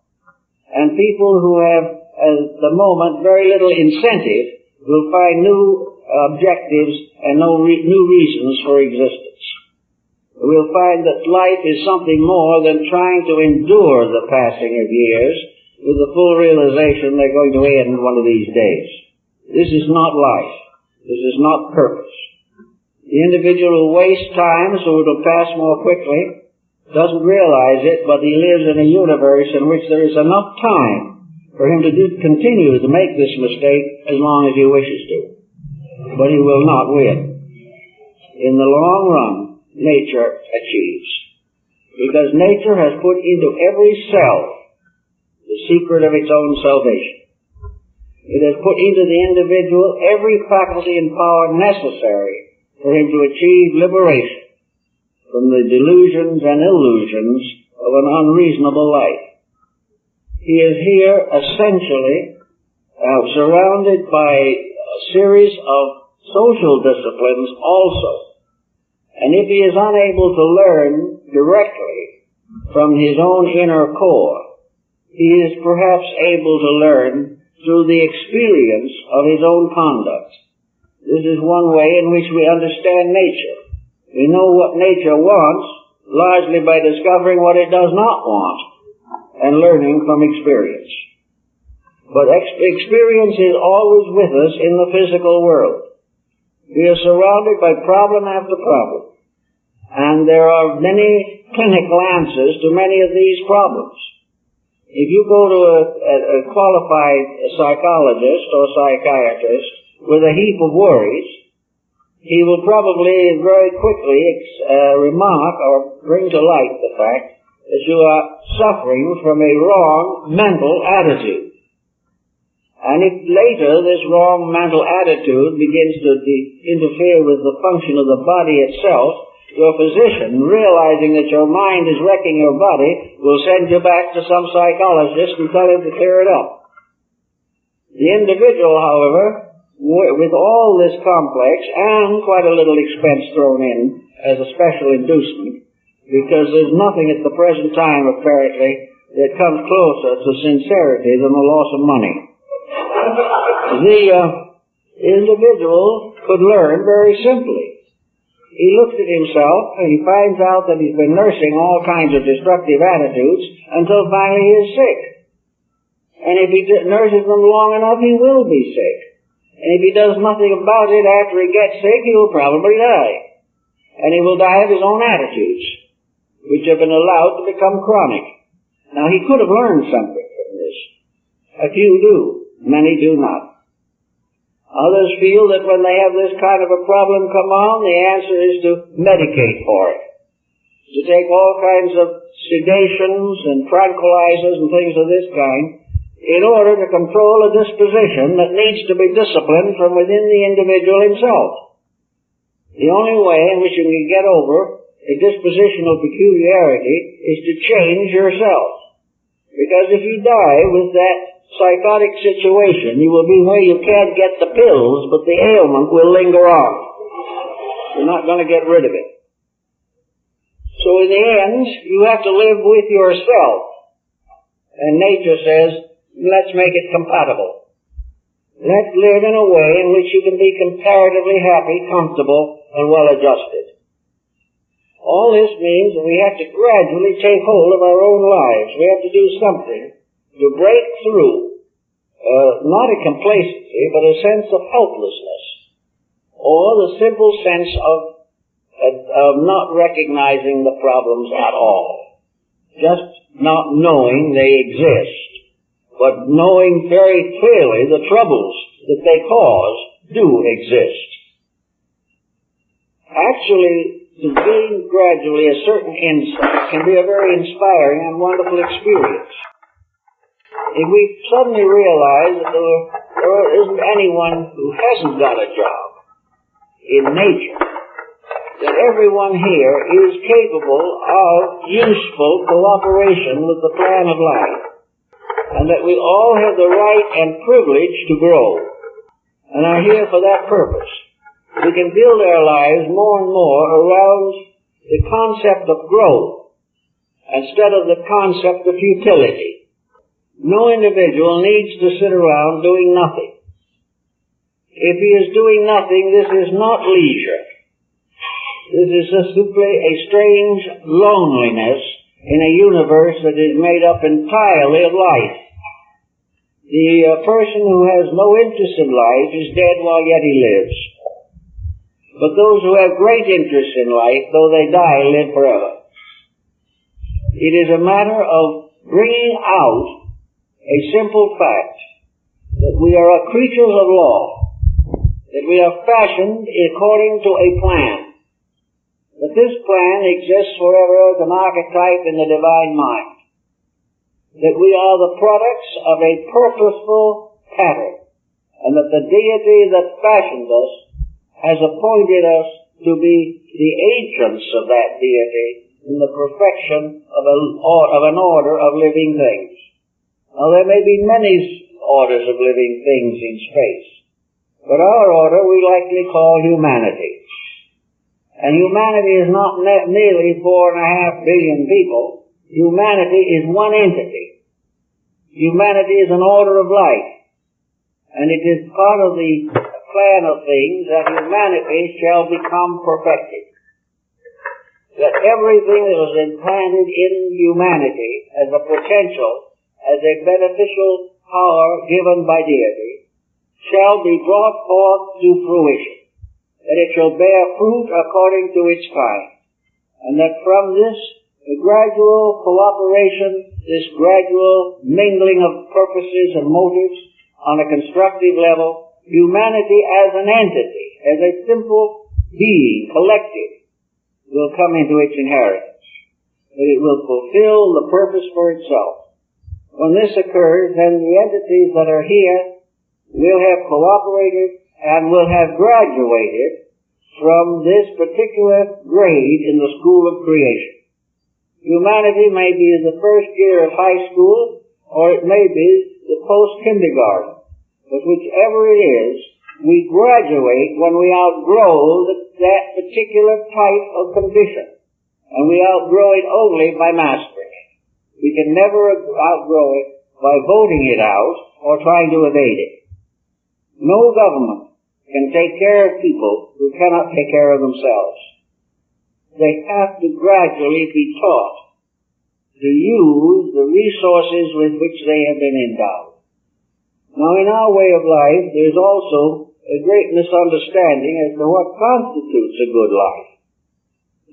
And people who have, at the moment, very little incentive will find new objectives and new reasons for existence. We'll find that life is something more than trying to endure the passing of years with the full realization they're going to end one of these days. This is not life. This is not purpose. The individual who wastes time so it will pass more quickly doesn't realize it, but he lives in a universe in which there is enough time for him to continue to make this mistake as long as he wishes to. But he will not win. In the long run, nature achieves. Because nature has put into every cell the secret of its own salvation. It has put into the individual every faculty and power necessary for him to achieve liberation from the delusions and illusions of an unreasonable life. He is here essentially surrounded by a series of social disciplines also. And if he is unable to learn directly from his own inner core, he is perhaps able to learn through the experience of his own conduct. This is one way in which we understand nature. We know what nature wants largely by discovering what it does not want and learning from experience. But experience is always with us in the physical world. We are surrounded by problem after problem, and there are many clinical answers to many of these problems. If you go to a qualified psychologist or psychiatrist with a heap of worries, he will probably very quickly remark or bring to light the fact that you are suffering from a wrong mental attitude. And if later this wrong mental attitude begins to interfere with the function of the body itself, your physician, realizing that your mind is wrecking your body, will send you back to some psychologist and tell him to clear it up. The individual, however, with all this complex and quite a little expense thrown in as a special inducement, because there's nothing at the present time, apparently, that comes closer to sincerity than the loss of money. The individual could learn very simply. He looks at himself and he finds out that he's been nursing all kinds of destructive attitudes until finally he is sick. And if he nurses them long enough, he will be sick. And if he does nothing about it after he gets sick, he will probably die. And he will die of his own attitudes, which have been allowed to become chronic. Now, he could have learned something from this. A few do. Many do not. Others feel that when they have this kind of a problem come on, the answer is to medicate for it. To take all kinds of sedations and tranquilizers and things of this kind in order to control a disposition that needs to be disciplined from within the individual himself. The only way in which you can get over a dispositional peculiarity is to change yourself. Because if you die with that psychotic situation, you will be where you can't get the pills, but the ailment will linger on. You're not going to get rid of it. So in the end, you have to live with yourself. And nature says, let's make it compatible. Let's live in a way in which you can be comparatively happy, comfortable, and well-adjusted. All this means that we have to gradually take hold of our own lives. We have to do something to break through, not a complacency, but a sense of helplessness, or the simple sense of not recognizing the problems at all. Just not knowing they exist, but knowing very clearly the troubles that they cause do exist. Actually, to gain gradually a certain insight can be a very inspiring and wonderful experience. If we suddenly realize that there isn't anyone who hasn't got a job in nature, that everyone here is capable of useful cooperation with the plan of life, and that we all have the right and privilege to grow, and are here for that purpose. We can build our lives more and more around the concept of growth instead of the concept of futility. No individual needs to sit around doing nothing. If he is doing nothing, this is not leisure. This is just simply a strange loneliness in a universe that is made up entirely of life. The person who has no interest in life is dead while yet he lives. But those who have great interest in life, though they die, live forever. It is a matter of bringing out a simple fact that we are creatures of law, that we are fashioned according to a plan, that this plan exists forever as an archetype in the divine mind, that we are the products of a purposeful pattern, and that the deity that fashioned us has appointed us to be the agents of that deity in the perfection of an order of living things. Now, there may be many orders of living things in space, but our order we likely call humanity. And humanity is not merely 4.5 billion people. Humanity is one entity. Humanity is an order of life, and it is part of the plan of things that humanity shall become perfected. That everything that was implanted in humanity as a potential, as a beneficial power given by deity, shall be brought forth to fruition. That it shall bear fruit according to its kind. And that from this gradual cooperation, this gradual mingling of purposes and motives on a constructive level, humanity as an entity, as a simple being, collective, will come into its inheritance. That it will fulfill the purpose for itself. When this occurs, then the entities that are here will have cooperated and will have graduated from this particular grade in the school of creation. Humanity may be in the first year of high school, or it may be the post-kindergarten. But whichever it is, we graduate when we outgrow that particular type of condition. And we outgrow it only by mastering it. We can never outgrow it by voting it out or trying to evade it. No government can take care of people who cannot take care of themselves. They have to gradually be taught to use the resources with which they have been endowed. Now, in our way of life, there's also a great misunderstanding as to what constitutes a good life.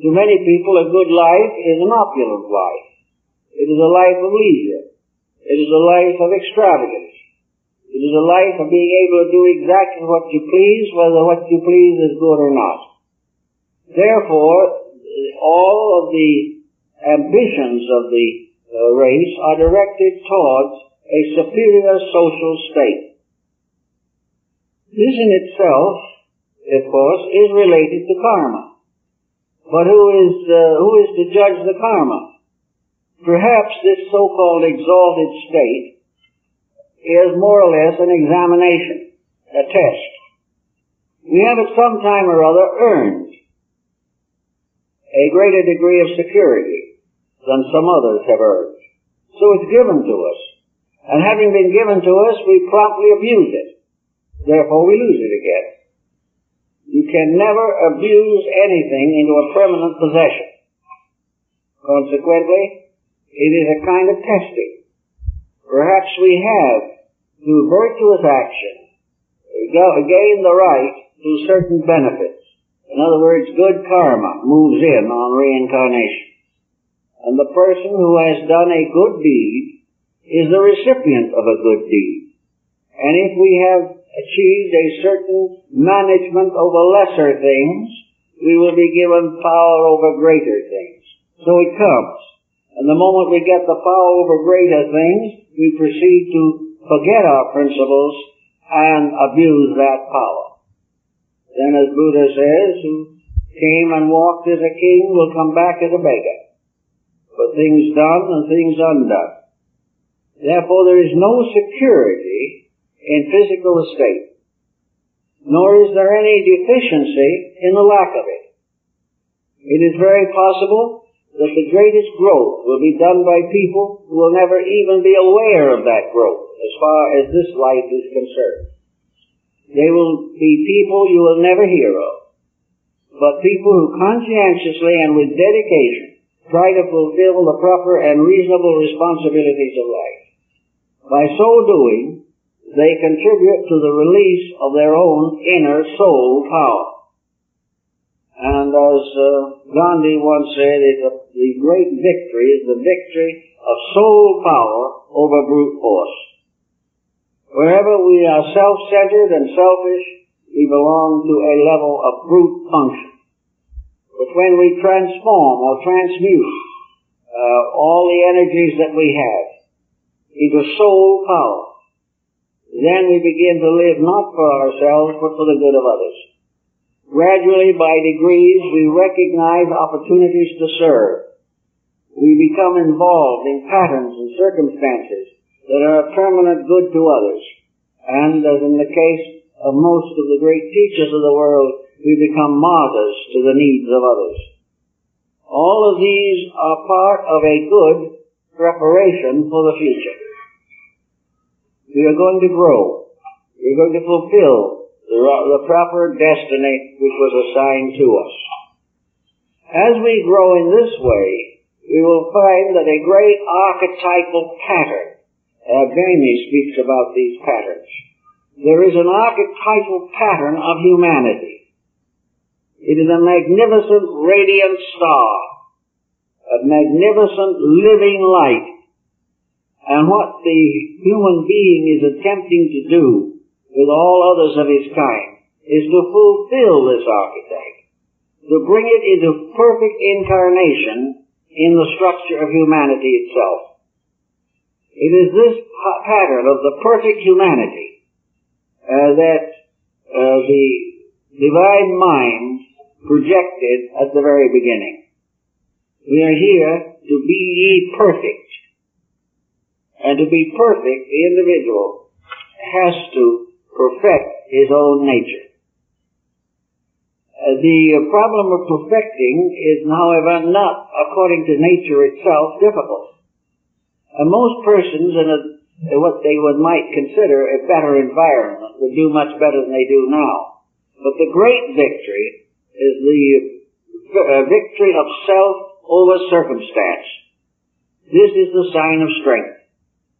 To many people, a good life is an opulent life. It is a life of leisure. It is a life of extravagance. It is a life of being able to do exactly what you please, whether what you please is good or not. Therefore, all of the ambitions of the race are directed towards a superior social state. This in itself, of course, is related to karma. But who is to judge the karma? Perhaps this so-called exalted state is more or less an examination, a test. We have at some time or other earned a greater degree of security than some others have earned. So it's given to us. And having been given to us, we promptly abuse it. Therefore we lose it again. You can never abuse anything into a permanent possession. Consequently, it is a kind of testing. Perhaps we have, through virtuous action, gained the right to certain benefits. In other words, good karma moves in on reincarnation. And the person who has done a good deed is the recipient of a good deed. And if we have achieved a certain management over lesser things, we will be given power over greater things. So it comes. And the moment we get the power over greater things, we proceed to forget our principles and abuse that power. Then, as Buddha says, who came and walked as a king will come back as a beggar. For things done and things undone. Therefore, there is no security in physical estate, nor is there any deficiency in the lack of it. It is very possible that the greatest growth will be done by people who will never even be aware of that growth as far as this life is concerned. They will be people you will never hear of, but people who conscientiously and with dedication try to fulfill the proper and reasonable responsibilities of life. By so doing, they contribute to the release of their own inner soul power. And as Gandhi once said, the great victory is the victory of soul power over brute force. Wherever we are self-centered and selfish, we belong to a level of brute function. But when we transform or transmute all the energies that we have into soul power, then we begin to live not for ourselves, but for the good of others. Gradually, by degrees, we recognize opportunities to serve. We become involved in patterns and circumstances that are a permanent good to others. And as in the case of most of the great teachers of the world, we become martyrs to the needs of others. All of these are part of a good preparation for the future. We are going to grow. We are going to fulfill the proper destiny which was assigned to us. As we grow in this way, we will find that a great archetypal pattern, Gandhi speaks about these patterns. There is an archetypal pattern of humanity. It is a magnificent radiant star, a magnificent living light. And what the human being is attempting to do with all others of his kind is to fulfill this archetype, to bring it into perfect incarnation in the structure of humanity itself. It is this pattern of the perfect humanity that the divine mind projected at the very beginning. We are here to be ye perfect. And to be perfect, the individual has to perfect his own nature. The problem of perfecting is, however, not, according to nature itself, difficult. Most persons in what they might consider a better environment would do much better than they do now. But the great victory is the victory of self over circumstance. This is the sign of strength.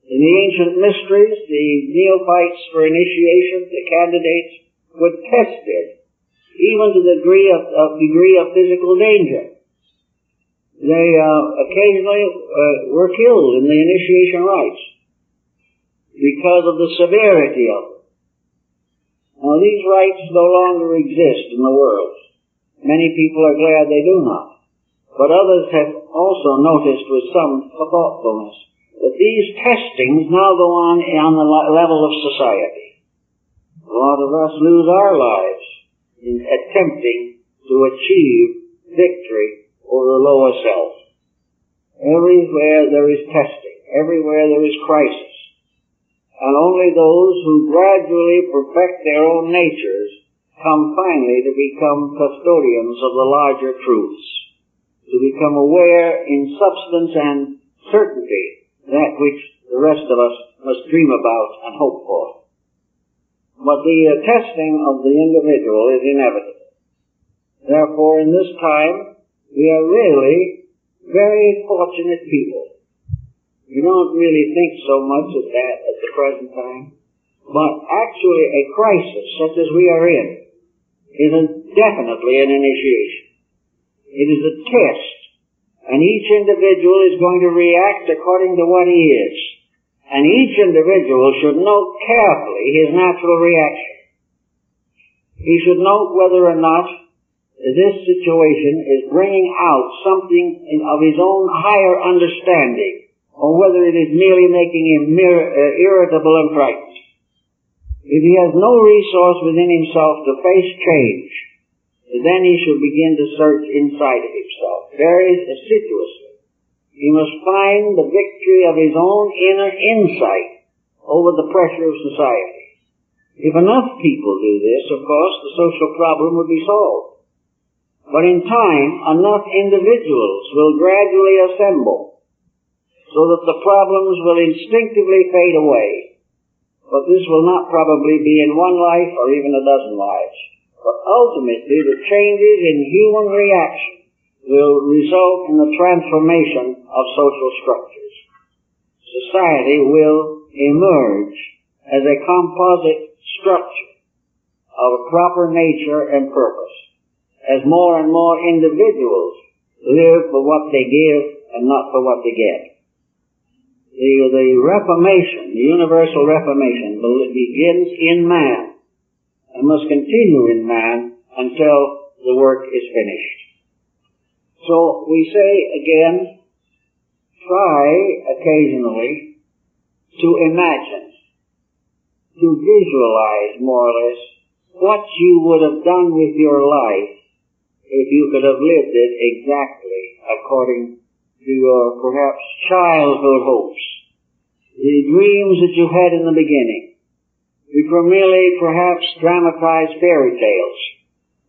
In the ancient mysteries, the neophytes for initiation, the candidates, were tested, even to the degree of physical danger. They occasionally were killed in the initiation rites because of the severity of them. Now, these rites no longer exist in the world. Many people are glad they do not. But others have also noticed with some thoughtfulness that these testings now go on the level of society. A lot of us lose our lives in attempting to achieve victory over the lower self. Everywhere there is testing. Everywhere there is crisis. And only those who gradually perfect their own natures come finally to become custodians of the larger truths, to become aware in substance and certainty that which the rest of us must dream about and hope for. But the testing of the individual is inevitable. Therefore, in this time, we are really very fortunate people. We don't really think so much of that at the present time, but actually a crisis such as we are in is definitely an initiation. It is a test, and each individual is going to react according to what he is. And each individual should note carefully his natural reaction. He should note whether or not this situation is bringing out something of his own higher understanding, or whether it is merely making him irritable and frightened. If he has no resource within himself to face change, then he should begin to search inside of himself very assiduously. He must find the victory of his own inner insight over the pressure of society. If enough people do this, of course, the social problem would be solved. But in time, enough individuals will gradually assemble so that the problems will instinctively fade away. But this will not probably be in one life or even a dozen lives. But ultimately, the changes in human reaction will result in the transformation of social structures. Society will emerge as a composite structure of a proper nature and purpose, as more and more individuals live for what they give and not for what they get. The Reformation, the universal Reformation, begins in man and must continue in man until the work is finished. So we say again, try occasionally to imagine, to visualize more or less what you would have done with your life if you could have lived it exactly according to your perhaps childhood hopes, the dreams that you had in the beginning, which were merely perhaps dramatized fairy tales.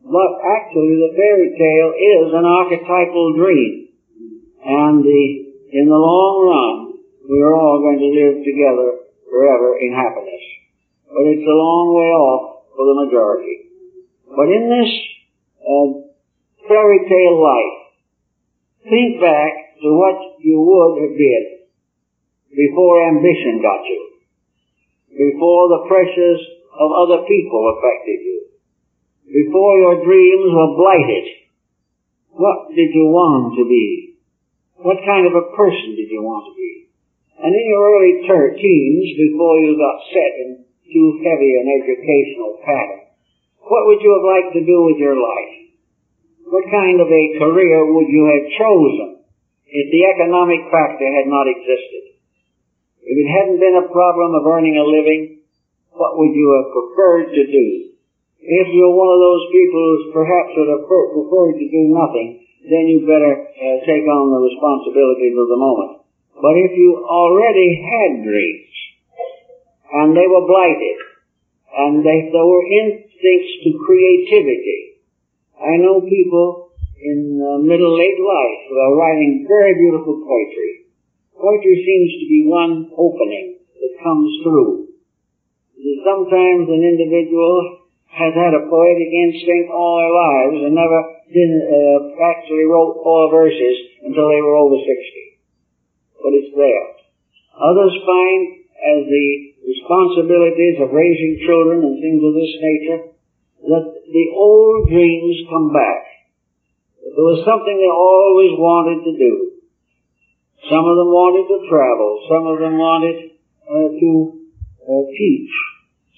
But actually the fairy tale is an archetypal dream. And in the long run, we are all going to live together forever in happiness. But it's a long way off for the majority. But in this fairy tale life, think back to what you would have been before ambition got you, before the pressures of other people affected you, before your dreams were blighted. What did you want to be? What kind of a person did you want to be? And in your early teens, before you got set in too heavy an educational pattern, what would you have liked to do with your life? What kind of a career would you have chosen if the economic factor had not existed? If it hadn't been a problem of earning a living, what would you have preferred to do? If you're one of those people who perhaps would have preferred to do nothing, then you better take on the responsibilities of the moment. But if you already had dreams, and they were blighted, and there were instincts to creativity, I know people in middle-late life who are writing very beautiful poetry. Poetry seems to be one opening that comes through. Sometimes an individual has had a poetic instinct all their lives and never actually wrote 4 verses until they were over 60. But it's there. Others find, as the responsibilities of raising children and things of this nature, that the old dreams come back. There was something they always wanted to do. Some of them wanted to travel. Some of them wanted to teach.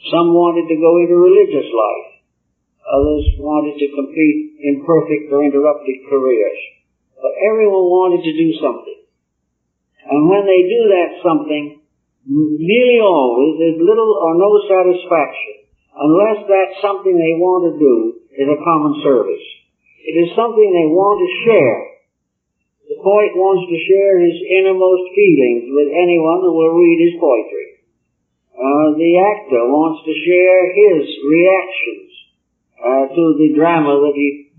Some wanted to go into religious life. Others wanted to complete imperfect or interrupted careers. But everyone wanted to do something. And when they do that something, nearly always there's little or no satisfaction unless that something they want to do is a common service. It is something they want to share. The poet wants to share his innermost feelings with anyone who will read his poetry. The actor wants to share his reactions to the drama that he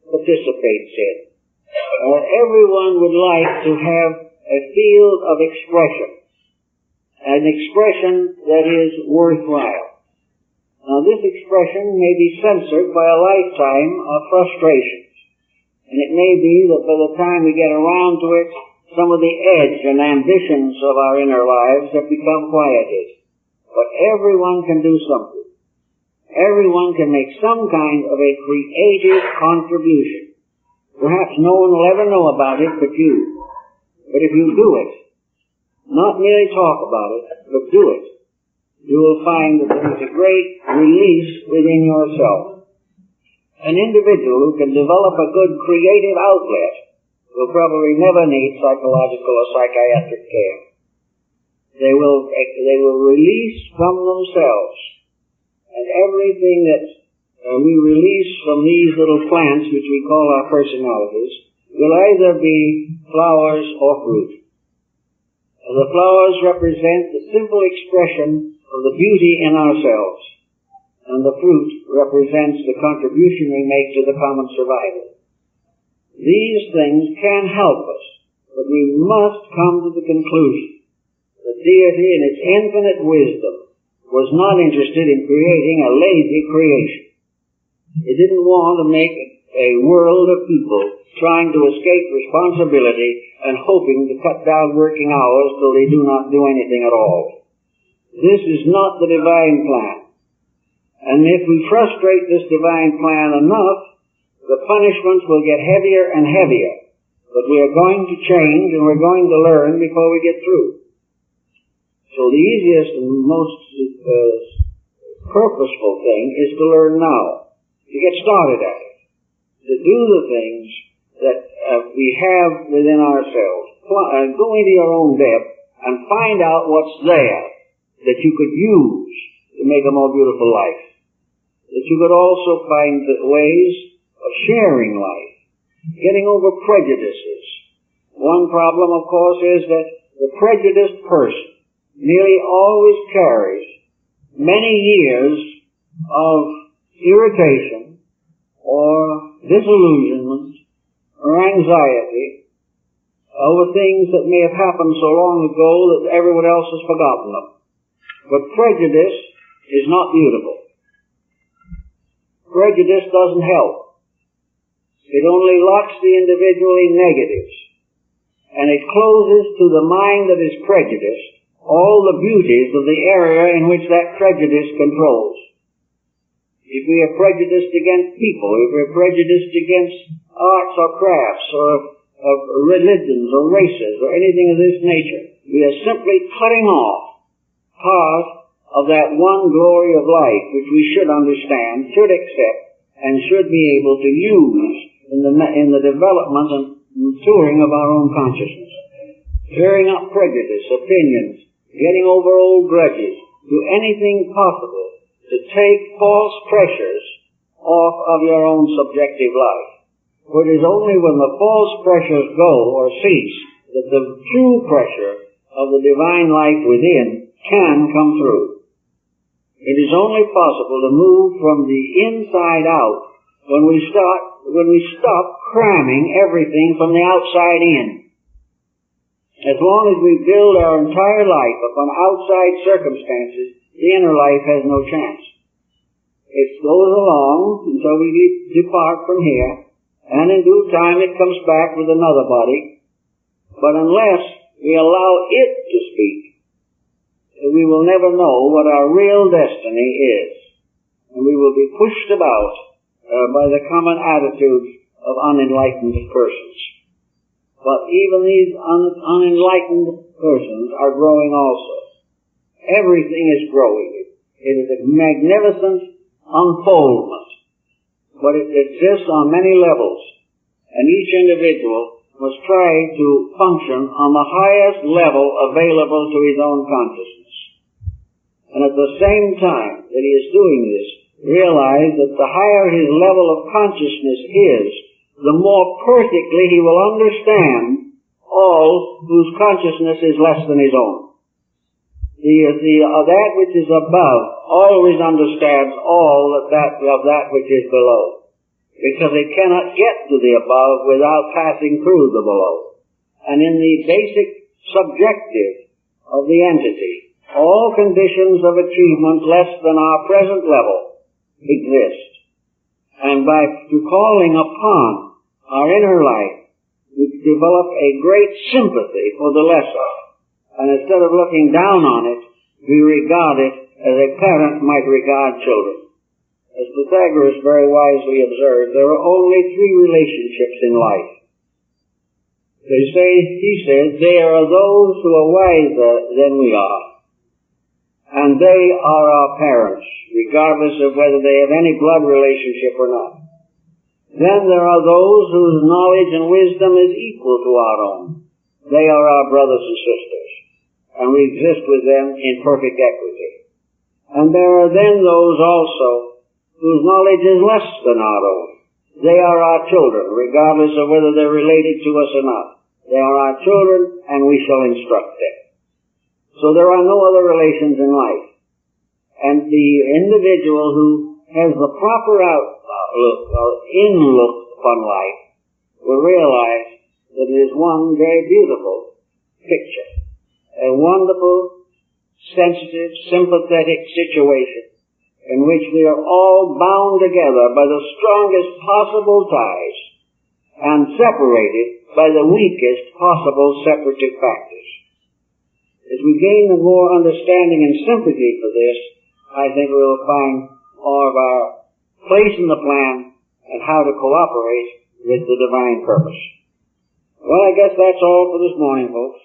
participates in. Everyone would like to have a field of expression, an expression that is worthwhile. Now, this expression may be censored by a lifetime of frustrations, and it may be that by the time we get around to it, some of the edge and ambitions of our inner lives have become quieted. But everyone can do something. Everyone can make some kind of a creative contribution. Perhaps no one will ever know about it but you. But if you do it, not merely talk about it, but do it, you will find that there is a great release within yourself. An individual who can develop a good creative outlet will probably never need psychological or psychiatric care. They will release from themselves, and everything that we release from these little plants, which we call our personalities, will either be flowers or fruit. The flowers represent the simple expression of the beauty in ourselves, and the fruit represents the contribution we make to the common survival. These things can help us, but we must come to the conclusion that deity in its infinite wisdom was not interested in creating a lazy creation. It didn't want to make a world of people trying to escape responsibility and hoping to cut down working hours till they do not do anything at all. This is not the divine plan. And if we frustrate this divine plan enough, the punishments will get heavier and heavier. But we are going to change and we're going to learn before we get through. So the easiest and most purposeful thing is to learn now, to get started at it, to do the things that we have within ourselves. Go into your own depth and find out what's there that you could use to make a more beautiful life. That you could also find ways of sharing life, getting over prejudices. One problem, of course, is that the prejudiced person nearly always carries many years of irritation or disillusionment or anxiety over things that may have happened so long ago that everyone else has forgotten them. But prejudice is not beautiful. Prejudice doesn't help. It only locks the individual in negatives, and it closes to the mind that is prejudiced all the beauties of the area in which that prejudice controls. If we are prejudiced against people, if we are prejudiced against arts or crafts or religions or races or anything of this nature, we are simply cutting off part of that one glory of life which we should understand, should accept, and should be able to use in the development and maturing of our own consciousness. Clearing up prejudice, opinions, getting over old grudges, do anything possible to take false pressures off of your own subjective life. For it is only when the false pressures go or cease that the true pressure of the divine life within can come through. It is only possible to move from the inside out when we stop cramming everything from the outside in. As long as we build our entire life upon outside circumstances, the inner life has no chance. It goes along until we depart from here, and in due time it comes back with another body. But unless we allow it to speak, we will never know what our real destiny is. And we will be pushed about by the common attitudes of unenlightened persons. But even these unenlightened persons are growing also. Everything is growing. It is a magnificent unfoldment. But it exists on many levels. And each individual must try to function on the highest level available to his own consciousness. And at the same time that he is doing this, realize that the higher his level of consciousness is, the more perfectly he will understand all whose consciousness is less than his own. That which is above always understands all of that which is below, because it cannot get to the above without passing through the below. And in the basic subjective of the entity, all conditions of achievement less than our present level exist. And by calling upon our inner life, we develop a great sympathy for the lesser. And instead of looking down on it, we regard it as a parent might regard children. As Pythagoras very wisely observed, there are only three relationships in life. He says, there are those who are wiser than we are, and they are our parents, regardless of whether they have any blood relationship or not. Then there are those whose knowledge and wisdom is equal to our own. They are our brothers and sisters, and we exist with them in perfect equity. And there are then those also whose knowledge is less than our own. They are our children, regardless of whether they're related to us or not. They are our children, and we shall instruct them. So there are no other relations in life. And the individual who has the proper outlook or inlook upon life will realize that it is one very beautiful picture. A wonderful, sensitive, sympathetic situation in which we are all bound together by the strongest possible ties and separated by the weakest possible separative factors. As we gain the more understanding and sympathy for this, I think we will find more of our place in the plan and how to cooperate with the divine purpose. Well, I guess that's all for this morning, folks.